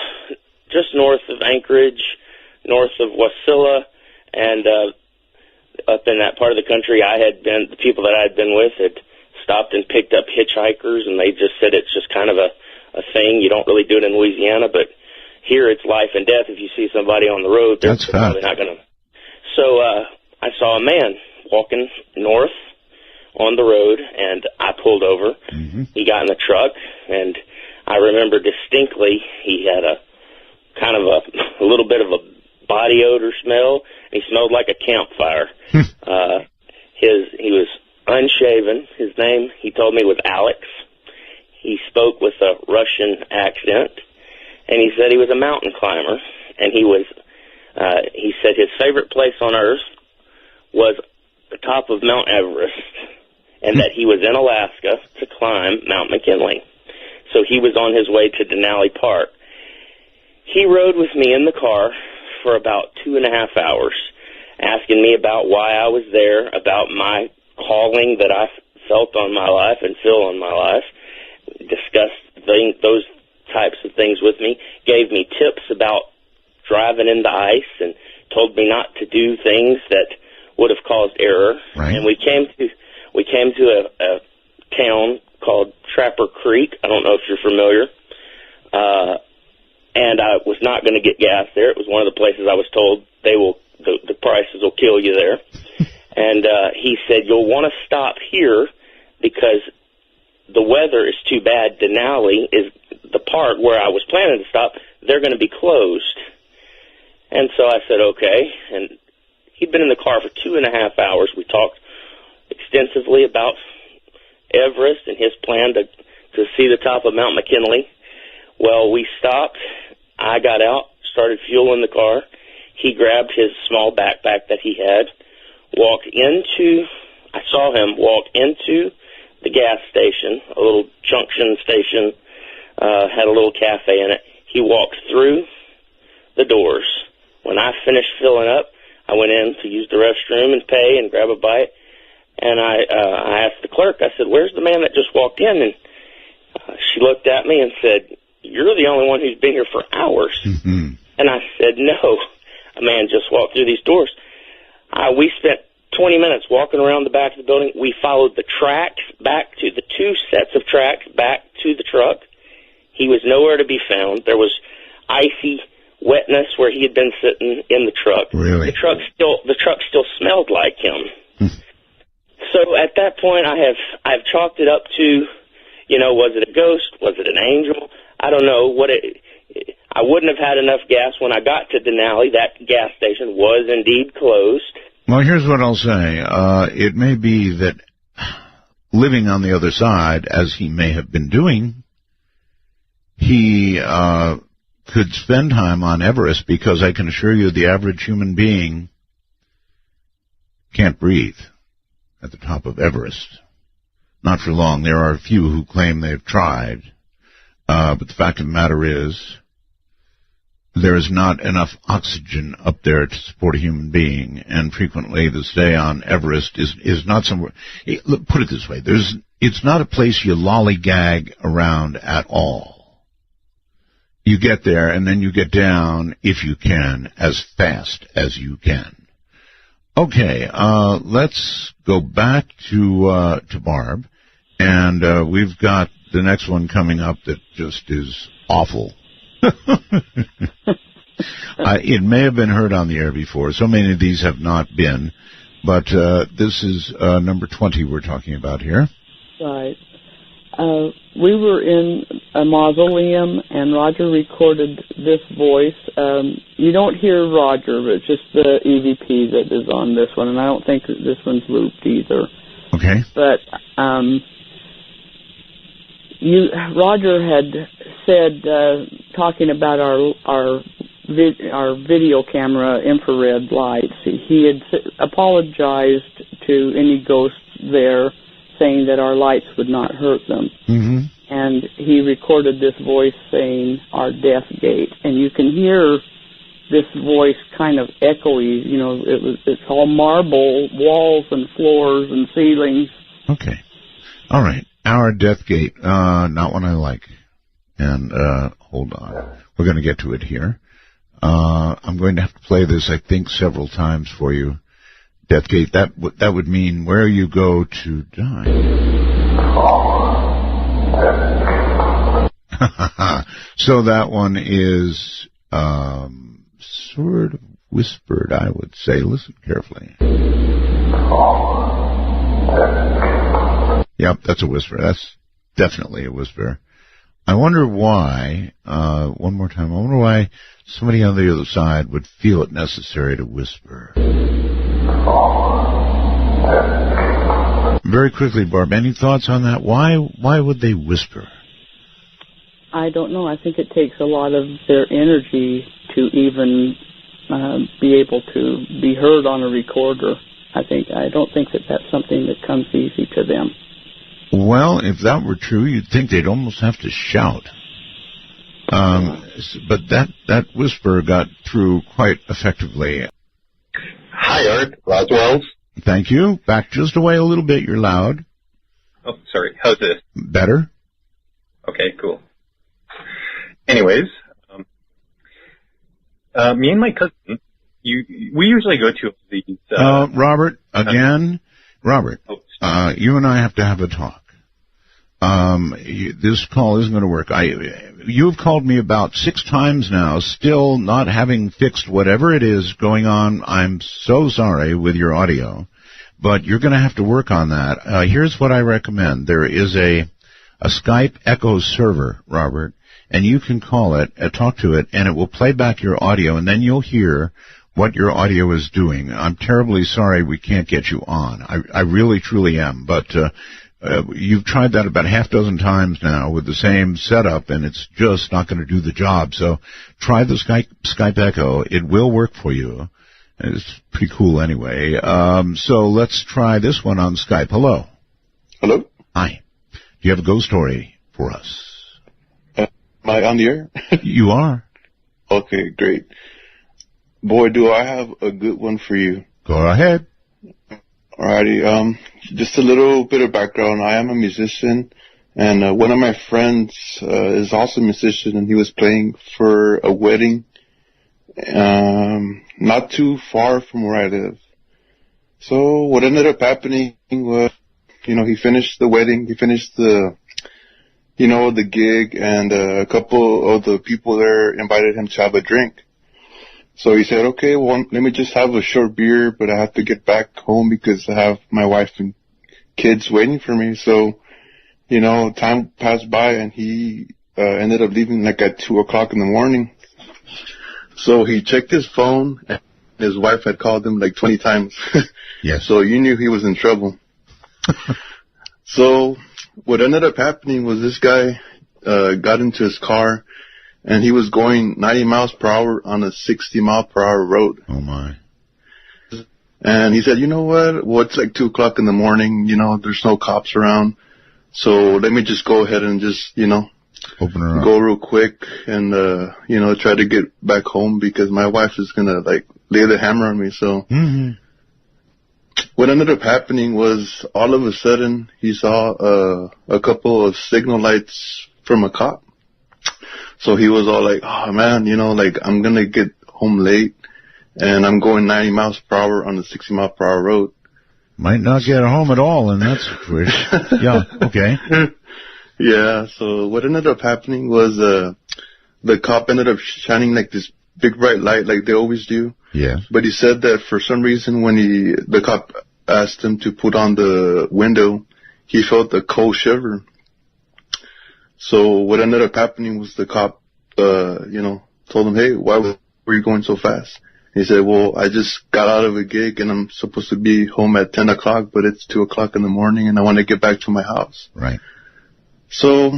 P: just north of Anchorage, north of Wasilla, and up in that part of the country, the people that I had been with had stopped and picked up hitchhikers, and they just said it's just kind of a thing. You don't really do it in Louisiana, but here it's life and death. If you see somebody on the road, they're probably not going to. So I saw a man walking north on the road, and I pulled over.
A: Mm-hmm.
P: He got in the truck, and I remember distinctly he had a kind of a little bit of a body odor smell. He smelled like a campfire. He was unshaven. His name, he told me, was Alex. He spoke with a Russian accent, and he said he was a mountain climber, and he said his favorite place on earth was the top of Mount Everest, and that he was in Alaska to climb Mount McKinley. So he was on his way to Denali Park. He rode with me in the car for about 2.5 hours, asking me about why I was there, about my calling that I felt on my life and feel on my life, discussed those types of things with me, gave me tips about driving in the ice, and told me not to do things that would have caused error.
A: Right.
P: And we came to a town called Trapper Creek. I don't know if you're familiar. And I was not going to get gas there. It was one of the places I was told the prices will kill you there. And he said, you'll want to stop here because the weather is too bad. Denali is the part where I was planning to stop. They're going to be closed. And so I said, okay. And he'd been in the car for 2.5 hours. We talked extensively about Everest and his plan to see the top of Mount McKinley. Well, we stopped. I got out, started fueling the car. He grabbed his small backpack that he had, I saw him walk into the gas station, a little junction station, had a little cafe in it. He walked through the doors. When I finished filling up, I went in to use the restroom and pay and grab a bite. And I asked the clerk, I said, where's the man that just walked in? And she looked at me and said, you're the only one who's been here for hours.
A: Mm-hmm.
P: And I said, no, a man just walked through these doors. We spent 20 minutes walking around the back of the building. We followed the tracks back to the 2 sets of tracks back to the truck. He was nowhere to be found. There was icy wetness where he had been sitting in the truck.
A: Really?
P: The truck still smelled like him. So at that point, I've chalked it up to, was it a ghost? Was it an angel? I don't know I wouldn't have had enough gas when I got to Denali. That gas station was indeed closed.
A: Well, here's what I'll say. It may be that living on the other side, as he may have been doing, he could spend time on Everest, because I can assure you the average human being can't breathe at the top of Everest. Not for long. There are a few who claim they've tried. But the fact of the matter is, there is not enough oxygen up there to support a human being, and frequently the stay on Everest is not somewhere. Put it this way: it's not a place you lollygag around at all. You get there, and then you get down, if you can, as fast as you can. Okay, let's go back to Barb, and we've got the next one coming up that just is awful. It may have been heard on the air before. So many of these have not been, but this is number 20 we're talking about here.
B: Right. We were in a mausoleum, and Roger recorded this voice. You don't hear Roger, but it's just the EVP that is on this one, and I don't think that this one's looped either.
A: Okay.
B: But Roger had said, talking about our video camera infrared lights, he had apologized to any ghosts there, saying that our lights would not hurt them.
A: Mm-hmm.
B: And he recorded this voice saying our death gate. And you can hear this voice kind of echoey. It's all marble walls and floors and ceilings.
A: Okay. All right. Our death gate, not one I like. And, hold on. We're going to get to it here. I'm going to have to play this, I think, several times for you. Death gate, that would mean where you go to die. So that one is, sort of whispered, I would say. Listen carefully. Yep, that's a whisper. That's definitely a whisper. I wonder why, one more time, I wonder why somebody on the other side would feel it necessary to whisper. Very quickly, Barb, any thoughts on that? Why would they whisper?
B: I don't know. I think it takes a lot of their energy to even be able to be heard on a recorder. I don't think that that's something that comes easy to them.
A: Well, if that were true, you'd think they'd almost have to shout. But that whisper got through quite effectively.
Q: Hi, Art. Roswell.
A: Thank you. Back just away a little bit. You're loud.
Q: Oh, sorry. How's this?
A: Better.
Q: Okay, cool. Anyways, me and my cousin, we usually go to these...
A: Robert, again. Robert, you and I have to have a talk. This call isn't going to work. You've called me about 6 times now, still not having fixed whatever it is going on. I'm so sorry with your audio, but you're going to have to work on that. Here's what I recommend. There is a Skype Echo server, Robert, and you can call it, talk to it, and it will play back your audio, and then you'll hear what your audio is doing. I'm terribly sorry we can't get you on. I really, truly am, but you've tried that about half dozen times now with the same setup, and it's just not going to do the job. So try the Skype Echo. It will work for you. It's pretty cool anyway. So let's try this one on Skype. Hello.
Q: Hello.
A: Hi. Do you have a ghost story for us?
Q: Am I on the air?
A: You are.
Q: Okay, great. Boy, do I have a good one for you.
A: Go ahead.
Q: Alrighty, just a little bit of background. I am a musician, and one of my friends is also a musician, and he was playing for a wedding not too far from where I live. So what ended up happening was, he finished the wedding, he finished the gig, and a couple of the people there invited him to have a drink. So he said, okay, well, let me just have a short beer, but I have to get back home because I have my wife and kids waiting for me. So, time passed by, and he ended up leaving like at 2 o'clock in the morning. So he checked his phone, and his wife had called him like 20 times.
A: Yes.
Q: So you knew he was in trouble. So what ended up happening was this guy got into his car, and he was going 90 miles per hour on a 60-mile-per-hour road.
A: Oh, my.
Q: And he said, you know what? Well, it's like 2 o'clock in the morning. There's no cops around. So let me just go ahead and just,
A: open her up.
Q: Go real quick and, try to get back home because my wife is going to, lay the hammer on me. So what ended up happening was all of a sudden he saw a couple of signal lights from a cop. So he was all like, oh, man, I'm going to get home late, and I'm going 90 miles per hour on the 60-mile-per-hour road.
A: Might not get home at all in that situation. Yeah, okay.
Q: Yeah, so what ended up happening was the cop ended up shining like this big bright light like they always do.
A: Yeah.
Q: But he said that for some reason when the cop asked him to put on the window, he felt a cold shiver. So what ended up happening was the cop, told him, hey, why were you going so fast? He said, well, I just got out of a gig and I'm supposed to be home at 10 o'clock, but it's 2 o'clock in the morning and I want to get back to my house.
A: Right.
Q: So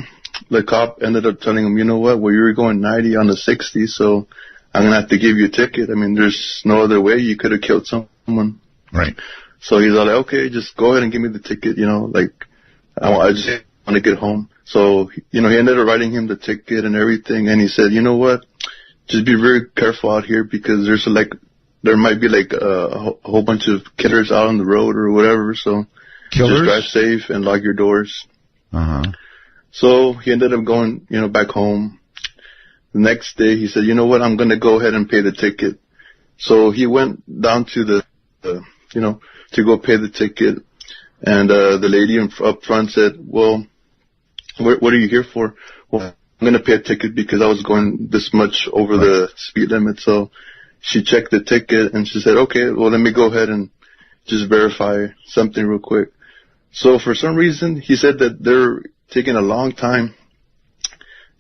Q: the cop ended up telling him, you know what, well, you were going 90 on the 60, so I'm going to have to give you a ticket. I mean, there's no other way. You could have killed someone.
A: Right.
Q: So he's all like, okay, just go ahead and give me the ticket, I just want to get home. So, he ended up writing him the ticket and everything, and he said, you know what, just be very careful out here because there might be a whole bunch of killers out on the road or whatever, so
A: Killers?
Q: Just drive safe and lock your doors.
A: Uh-huh.
Q: So he ended up going, back home. The next day he said, you know what, I'm going to go ahead and pay the ticket. So he went down to to go pay the ticket. And the lady up front said, well, what are you here for? Well, I'm going to pay a ticket because I was going this much over the speed limit. So she checked the ticket and she said, okay, well, let me go ahead and just verify something real quick. So for some reason, he said that they're taking a long time.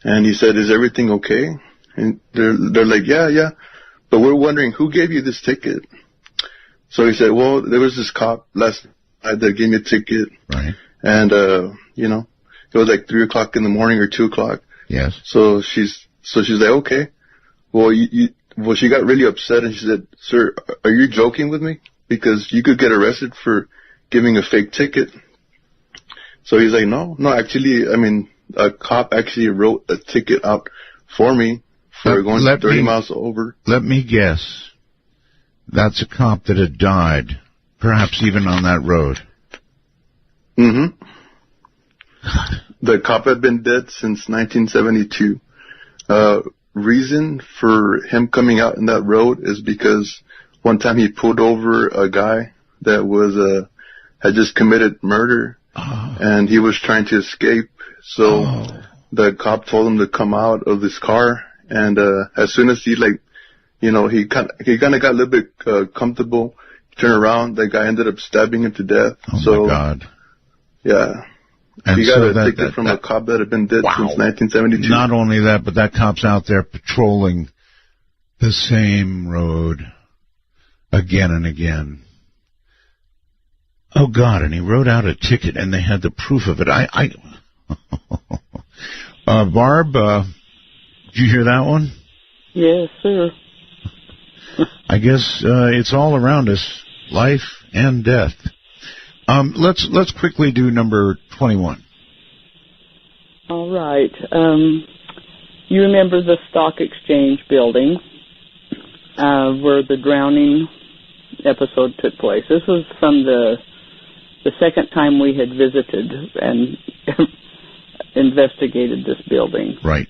Q: And he said, is everything okay? And they're like, yeah. But we're wondering, who gave you this ticket? So he said, well, there was this cop last night that gave me a ticket.
A: Right.
Q: And, it was like 3 o'clock in the morning or 2 o'clock.
A: Yes.
Q: So she's like, okay. Well, she got really upset and she said, sir, are you joking with me? Because you could get arrested for giving a fake ticket. So he's like, no, actually, a cop actually wrote a ticket out for me for going 30 miles over. Let me guess.
A: That's a cop that had died, perhaps even on that road.
Q: Mm-hmm. The cop had been dead since 1972. Reason for him coming out in that road is because one time he pulled over a guy that was had just committed murder, and he was trying to escape. So the cop told him to come out of this car, and as soon as he he kind of got a little bit comfortable, turned around, the guy ended up stabbing him to death.
A: Oh my God!
Q: Yeah.
A: And
Q: he got a ticket from a cop that had been dead since 1972.
A: Not only that, but that cop's out there patrolling the same road again and again. Oh, God, and he wrote out a ticket, and they had the proof of it. Barb, did you hear that one?
B: Yes, sir.
A: I guess it's all around us, life and death. Let's quickly do number 21.
B: All right. You remember the Stock Exchange building where the drowning episode took place. This was from the second time we had visited and investigated this building.
A: Right.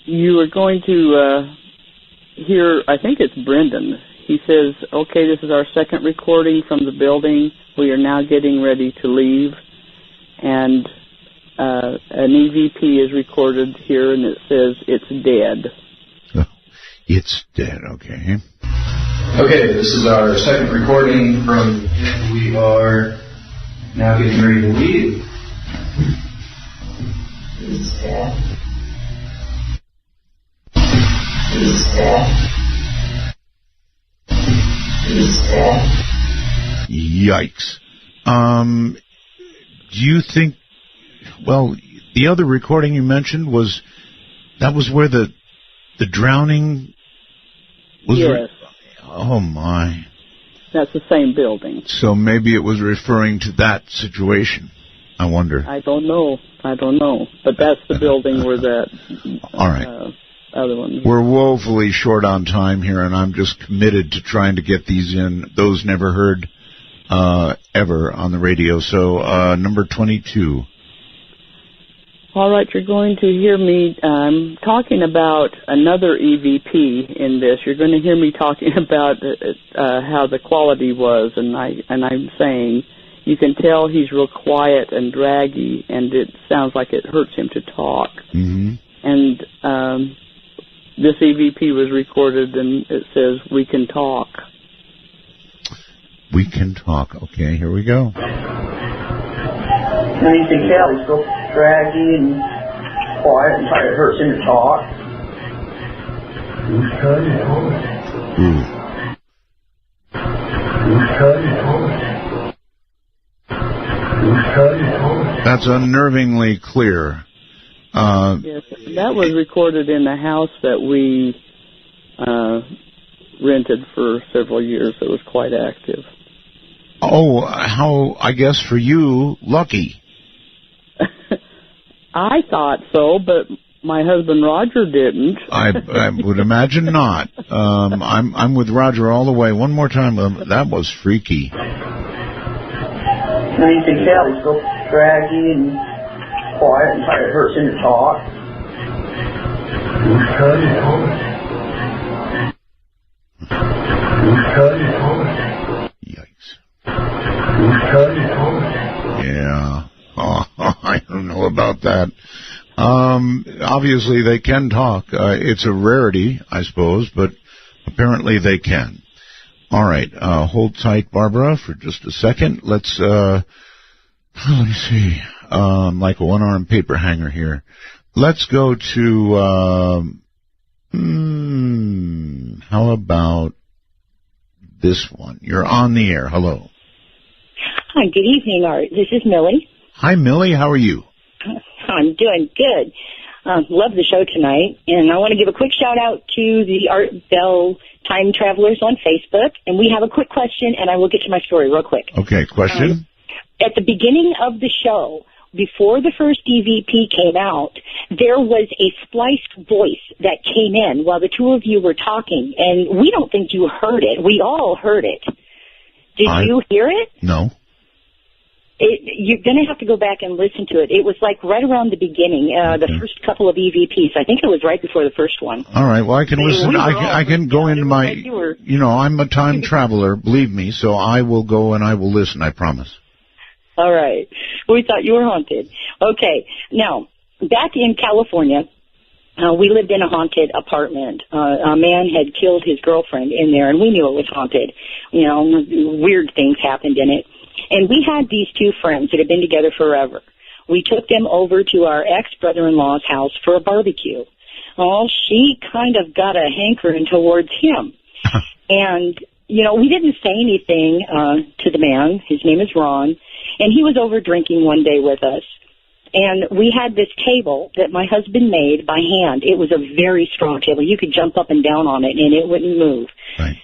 B: You were going to hear, I think it's Brendan. He says, okay, this is our second recording from the building. We are now getting ready to leave. And an EVP is recorded here, and it says it's dead.
A: It's dead, okay.
J: Okay, this is our second recording from, we are now getting ready to leave. It's dead. It's dead.
A: Yikes. Do you think, well, the other recording you mentioned was where the drowning was?
B: Yes.
A: Oh, my.
B: That's the same building.
A: So maybe it was referring to that situation. I wonder.
B: I don't know. But that's the building where that
A: all right.
B: Other one.
A: We're woefully short on time here, and I'm just committed to trying to get these in. Those never heard ever on the radio. So number 22.
B: All right, you're going to hear me talking about another EVP in this. You're going to hear me talking about how the quality was, and I'm saying you can tell he's real quiet and draggy, and it sounds like it hurts him to talk.
A: Mm-hmm.
B: And this EVP was recorded, and it says, we can talk.
A: We can talk. Okay, here we go.
B: Now you can tell he's real draggy and quiet, and it hurts him to talk.
J: Who's cutting it? Who's cutting it?
A: That's unnervingly clear.
B: Yes, that was recorded in the house that we rented for several years. It was quite active.
A: Oh, how, I guess for you, lucky.
B: I thought so, but my husband Roger didn't.
A: I would imagine not. I'm with Roger all the way. One more time. That was freaky.
D: Now you can tell he's so draggy and quiet and kind of hurts him to talk.
A: Yikes. Yeah. Oh, I don't know about that. Obviously they can talk. It's a rarity, I suppose, but apparently they can. All right. Hold tight, Barbara, for just a second. Let's, let me see. Like a one-arm paper hanger here. Let's go to, how about this one? You're on the air. Hello.
R: Hi, good evening, Art. This is Millie.
A: Hi, Millie. How are you?
R: I'm doing good. Love the show tonight. And I want to give a quick shout-out to the Art Bell Time Travelers on Facebook. And we have a quick question, and I will get to my story real quick.
A: Okay, question?
R: At the beginning of the show, before the first EVP came out, there was a spliced voice that came in while the two of you were talking. And we don't think you heard it. We all heard it. Did you hear it?
A: No.
R: You're going to have to go back and listen to it. It was like right around the beginning, the first couple of EVPs. I think it was right before the first one.
A: All right. Well, I can listen. I can go into my, I'm a time traveler, believe me, so I will go and I will listen, I promise.
R: All right. We thought you were haunted. Okay. Now, back in California, we lived in a haunted apartment. A man had killed his girlfriend in there, and we knew it was haunted. Weird things happened in it. And we had these two friends that had been together forever. We took them over to our ex-brother-in-law's house for a barbecue. Well, she kind of got a hankering towards him. And, we didn't say anything to the man. His name is Ron. And he was over drinking one day with us. And we had this table that my husband made by hand. It was a very strong table. You could jump up and down on it, and it wouldn't move.
A: Right.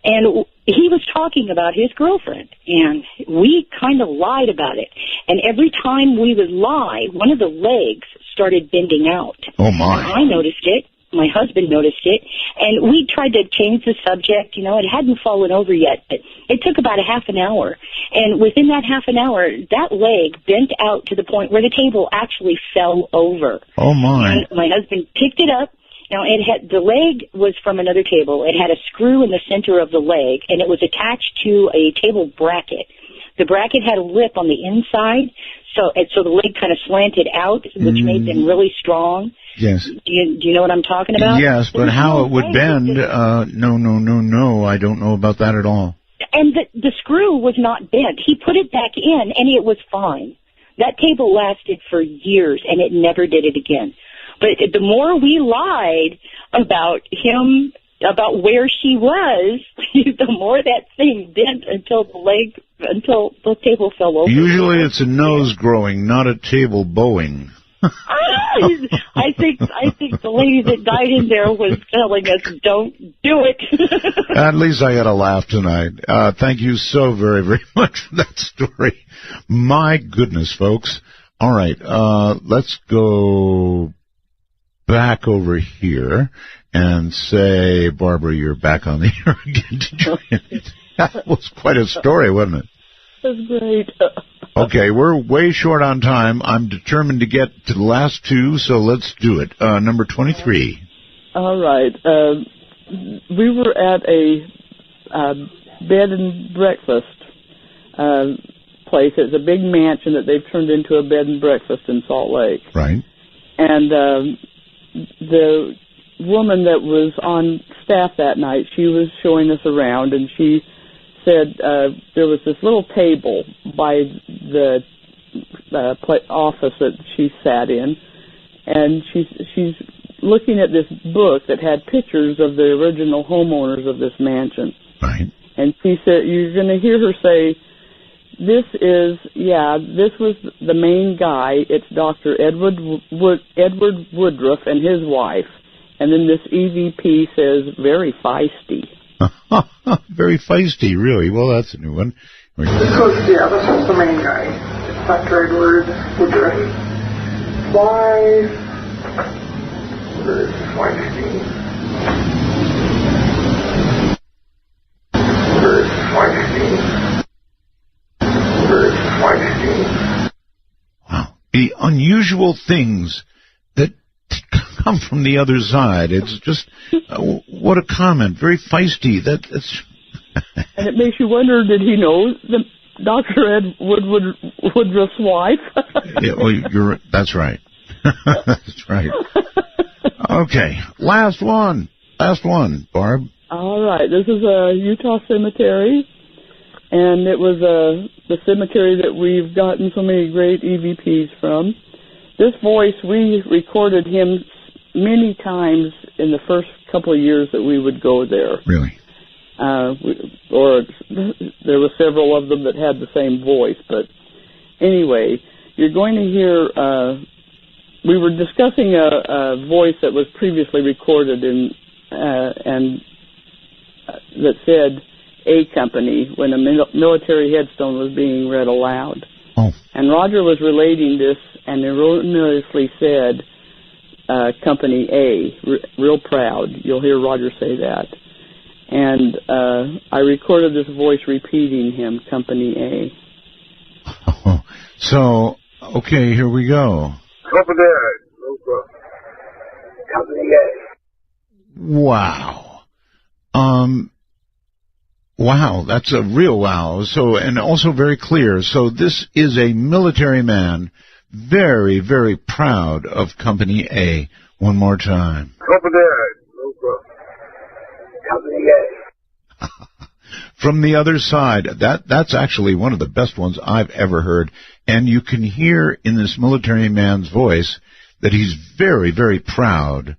R: And he was talking about his girlfriend, and we kind of lied about it. And every time we would lie, one of the legs started bending out.
A: Oh, my.
R: And I noticed it. My husband noticed it. And we tried to change the subject. It hadn't fallen over yet, but it took about a half an hour. And within that half an hour, that leg bent out to the point where the table actually fell over.
A: Oh, my.
R: And my husband picked it up. Now, the leg was from another table. It had a screw in the center of the leg, and it was attached to a table bracket. The bracket had a lip on the inside, so the leg kind of slanted out, which made them really strong.
A: Yes.
R: Do you know what I'm talking about?
A: Yes, but how it would bend, no, I don't know about that at all.
R: And the screw was not bent. He put it back in, and it was fine. That table lasted for years, and it never did it again. But the more we lied about him, about where she was, the more that thing bent until the table fell over.
A: Usually it's a nose growing, not a table bowing.
R: I think the lady that died in there was telling us, don't do it.
A: At least I got a laugh tonight. Thank you so very, very much for that story. My goodness, folks. All right, let's go back over here and say, Barbara, you're back on the air again. That was quite a story, wasn't it?
B: That's great.
A: Okay, we're way short on time. I'm determined to get to the last two, so let's do it. Number 23.
B: All right. We were at a bed and breakfast place. It's a big mansion that they've turned into a bed and breakfast in Salt Lake.
A: Right.
B: And the woman that was on staff that night, she was showing us around, and she said there was this little table by the office that she sat in, and she's looking at this book that had pictures of the original homeowners of this mansion.
A: Right.
B: And she said, you're going to hear her say, this was the main guy. It's Dr. Edward Woodruff and his wife. And then this EVP says, very feisty.
A: Very feisty, really. Well, that's a new one.
D: This was the main guy. It's Dr. Edward Woodruff. Wife,
A: Wow. The unusual things that come from the other side. It's just, what a comment. Very feisty. That's
B: And it makes you wonder, did he know the Dr. Ed Woodruff's wife?
A: Yeah, well, that's right. That's right. Okay, last one, Barb.
B: All right, this is a Utah cemetery, and it was the cemetery that we've gotten so many great EVPs from. This voice, we recorded him many times in the first couple of years that we would go there.
A: Really?
B: Or there were several of them that had the same voice, but anyway, you're going to hear, we were discussing a voice that was previously recorded and that said A Company when a military headstone was being read aloud.
A: Oh.
B: And Roger was relating this and erroneously said Company A, real proud. You'll hear Roger say that. And I recorded this voice repeating him, Company A.
A: Oh, so, okay, here we go.
G: Company A.
A: Wow. Wow, that's a real wow. So, and also very clear. So this is a military man, very, very proud of Company A. One more time.
G: Company A. Company A.
A: From the other side, that's actually one of the best ones I've ever heard. And you can hear in this military man's voice that he's very, very proud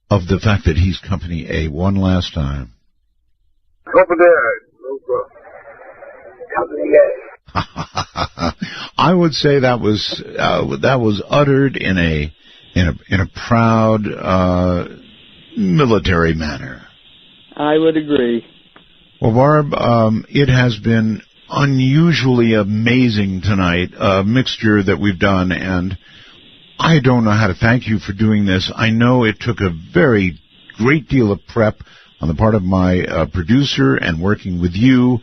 A: of the fact that he's Company A. One last time.
G: Company A. Company A.
A: I would say that was uttered in a proud military manner.
B: I would agree.
A: Well, Barb, it has been unusually amazing tonight, a mixture that we've done, and I don't know how to thank you for doing this. I know it took a very great deal of prep on the part of my producer and working with you,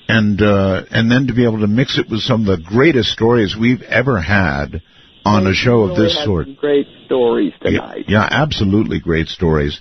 A: and then to be able to mix it with some of the greatest stories we've ever had on a show of this sort.
B: Some great stories tonight.
A: Yeah, absolutely great stories.